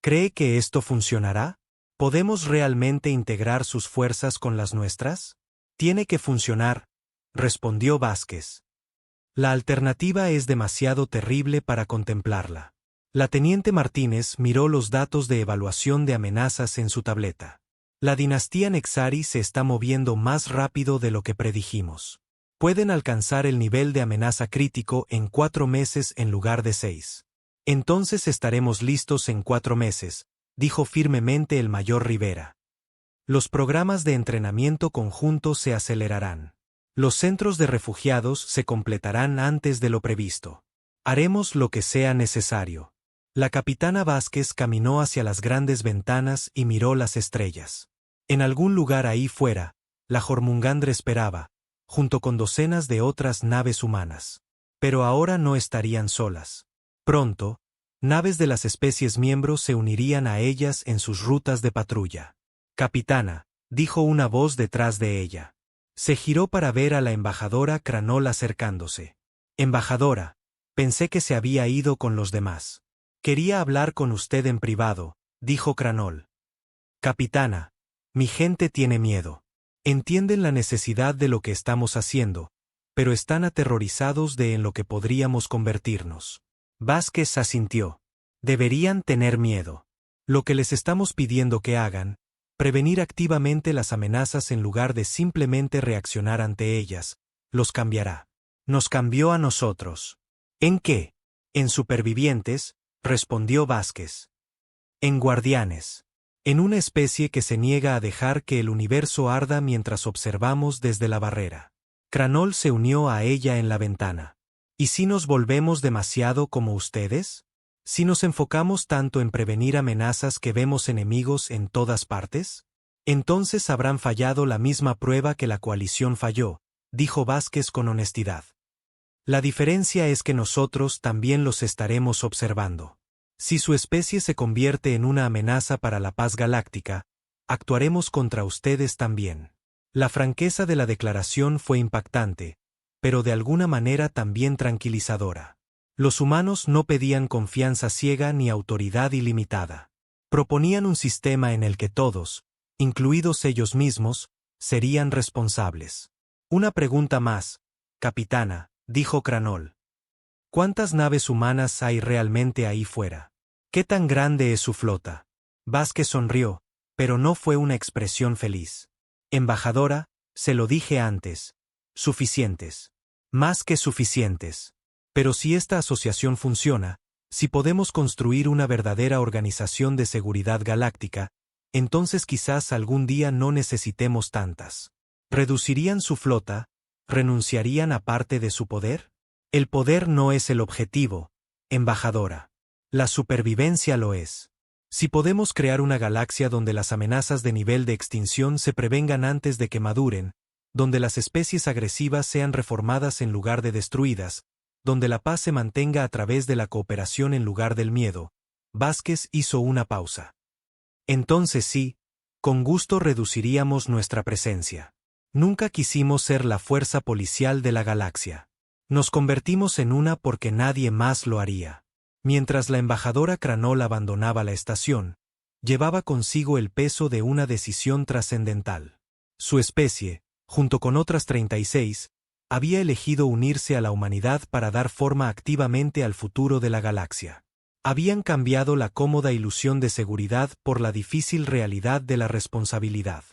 ¿Cree que esto funcionará? ¿Podemos realmente integrar sus fuerzas con las nuestras? Tiene que funcionar, respondió Vázquez. La alternativa es demasiado terrible para contemplarla. La teniente Martínez miró los datos de evaluación de amenazas en su tableta. La dinastía Nexari se está moviendo más rápido de lo que predijimos. Pueden alcanzar el nivel de amenaza crítico en 4 meses en lugar de 6. Entonces estaremos listos en 4 meses, dijo firmemente el mayor Rivera. Los programas de entrenamiento conjunto se acelerarán. Los centros de refugiados se completarán antes de lo previsto. Haremos lo que sea necesario. La capitana Vázquez caminó hacia las grandes ventanas y miró las estrellas. En algún lugar ahí fuera, la Jormungandr esperaba, junto con docenas de otras naves humanas. Pero ahora no estarían solas. Pronto, naves de las especies miembros se unirían a ellas en sus rutas de patrulla. Capitana, dijo una voz detrás de ella. Se giró para ver a la embajadora Cranol acercándose. Embajadora, pensé que se había ido con los demás. Quería hablar con usted en privado, dijo Cranol. Capitana, mi gente tiene miedo. Entienden la necesidad de lo que estamos haciendo, pero están aterrorizados de en lo que podríamos convertirnos. Vázquez asintió. Deberían tener miedo. Lo que les estamos pidiendo que hagan, prevenir activamente las amenazas en lugar de simplemente reaccionar ante ellas, los cambiará. Nos cambió a nosotros. ¿En qué? En supervivientes, respondió Vázquez. En guardianes. En una especie que se niega a dejar que el universo arda mientras observamos desde la barrera. Cranol se unió a ella en la ventana. ¿Y si nos volvemos demasiado como ustedes? ¿Si nos enfocamos tanto en prevenir amenazas que vemos enemigos en todas partes? Entonces habrán fallado la misma prueba que la coalición falló, dijo Vázquez con honestidad. La diferencia es que nosotros también los estaremos observando. Si su especie se convierte en una amenaza para la paz galáctica, actuaremos contra ustedes también. La franqueza de la declaración fue impactante, pero de alguna manera también tranquilizadora. Los humanos no pedían confianza ciega ni autoridad ilimitada. Proponían un sistema en el que todos, incluidos ellos mismos, serían responsables. Una pregunta más, capitana, dijo Cranol. ¿Cuántas naves humanas hay realmente ahí fuera? ¿Qué tan grande es su flota? Vázquez sonrió, pero no fue una expresión feliz. Embajadora, se lo dije antes. Suficientes. Más que suficientes. Pero si esta asociación funciona, si podemos construir una verdadera organización de seguridad galáctica, entonces quizás algún día no necesitemos tantas. ¿Reducirían su flota? ¿Renunciarían a parte de su poder? El poder no es el objetivo, embajadora. La supervivencia lo es. Si podemos crear una galaxia donde las amenazas de nivel de extinción se prevengan antes de que maduren, donde las especies agresivas sean reformadas en lugar de destruidas, donde la paz se mantenga a través de la cooperación en lugar del miedo, Vázquez hizo una pausa. Entonces sí, con gusto reduciríamos nuestra presencia. Nunca quisimos ser la fuerza policial de la galaxia. Nos convertimos en una porque nadie más lo haría. Mientras la embajadora Cranol abandonaba la estación, llevaba consigo el peso de una decisión trascendental. Su especie, junto con otras 36, había elegido unirse a la humanidad para dar forma activamente al futuro de la galaxia. Habían cambiado la cómoda ilusión de seguridad por la difícil realidad de la responsabilidad.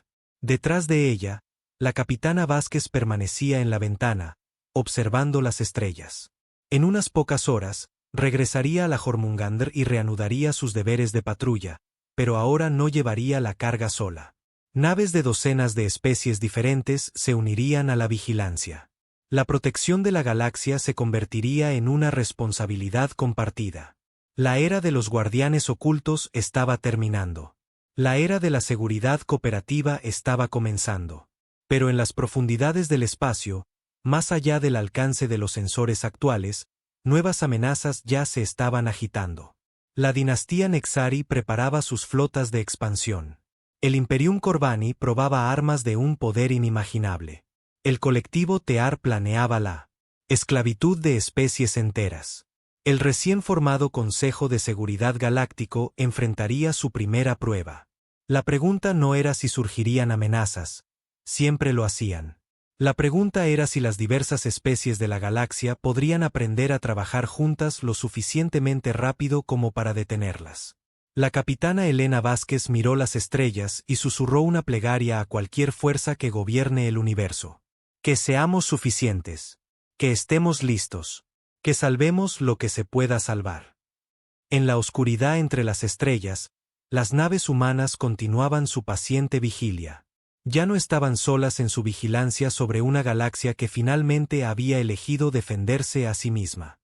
Detrás de ella, la capitana Vázquez permanecía en la ventana, observando las estrellas. En unas pocas horas, regresaría a la Jormungandr y reanudaría sus deberes de patrulla, pero ahora no llevaría la carga sola. Naves de docenas de especies diferentes se unirían a la vigilancia. La protección de la galaxia se convertiría en una responsabilidad compartida. La era de los guardianes ocultos estaba terminando. La era de la seguridad cooperativa estaba comenzando. Pero en las profundidades del espacio, más allá del alcance de los sensores actuales, nuevas amenazas ya se estaban agitando. La dinastía Nexari preparaba sus flotas de expansión. El Imperium Corvani probaba armas de un poder inimaginable. El colectivo Tear planeaba la esclavitud de especies enteras. El recién formado Consejo de Seguridad Galáctico enfrentaría su primera prueba. La pregunta no era si surgirían amenazas, siempre lo hacían. La pregunta era si las diversas especies de la galaxia podrían aprender a trabajar juntas lo suficientemente rápido como para detenerlas. La capitana Elena Vázquez miró las estrellas y susurró una plegaria a cualquier fuerza que gobierne el universo. Que seamos suficientes. Que estemos listos. Que salvemos lo que se pueda salvar. En la oscuridad entre las estrellas, las naves humanas continuaban su paciente vigilia. Ya no estaban solas en su vigilancia sobre una galaxia que finalmente había elegido defenderse a sí misma.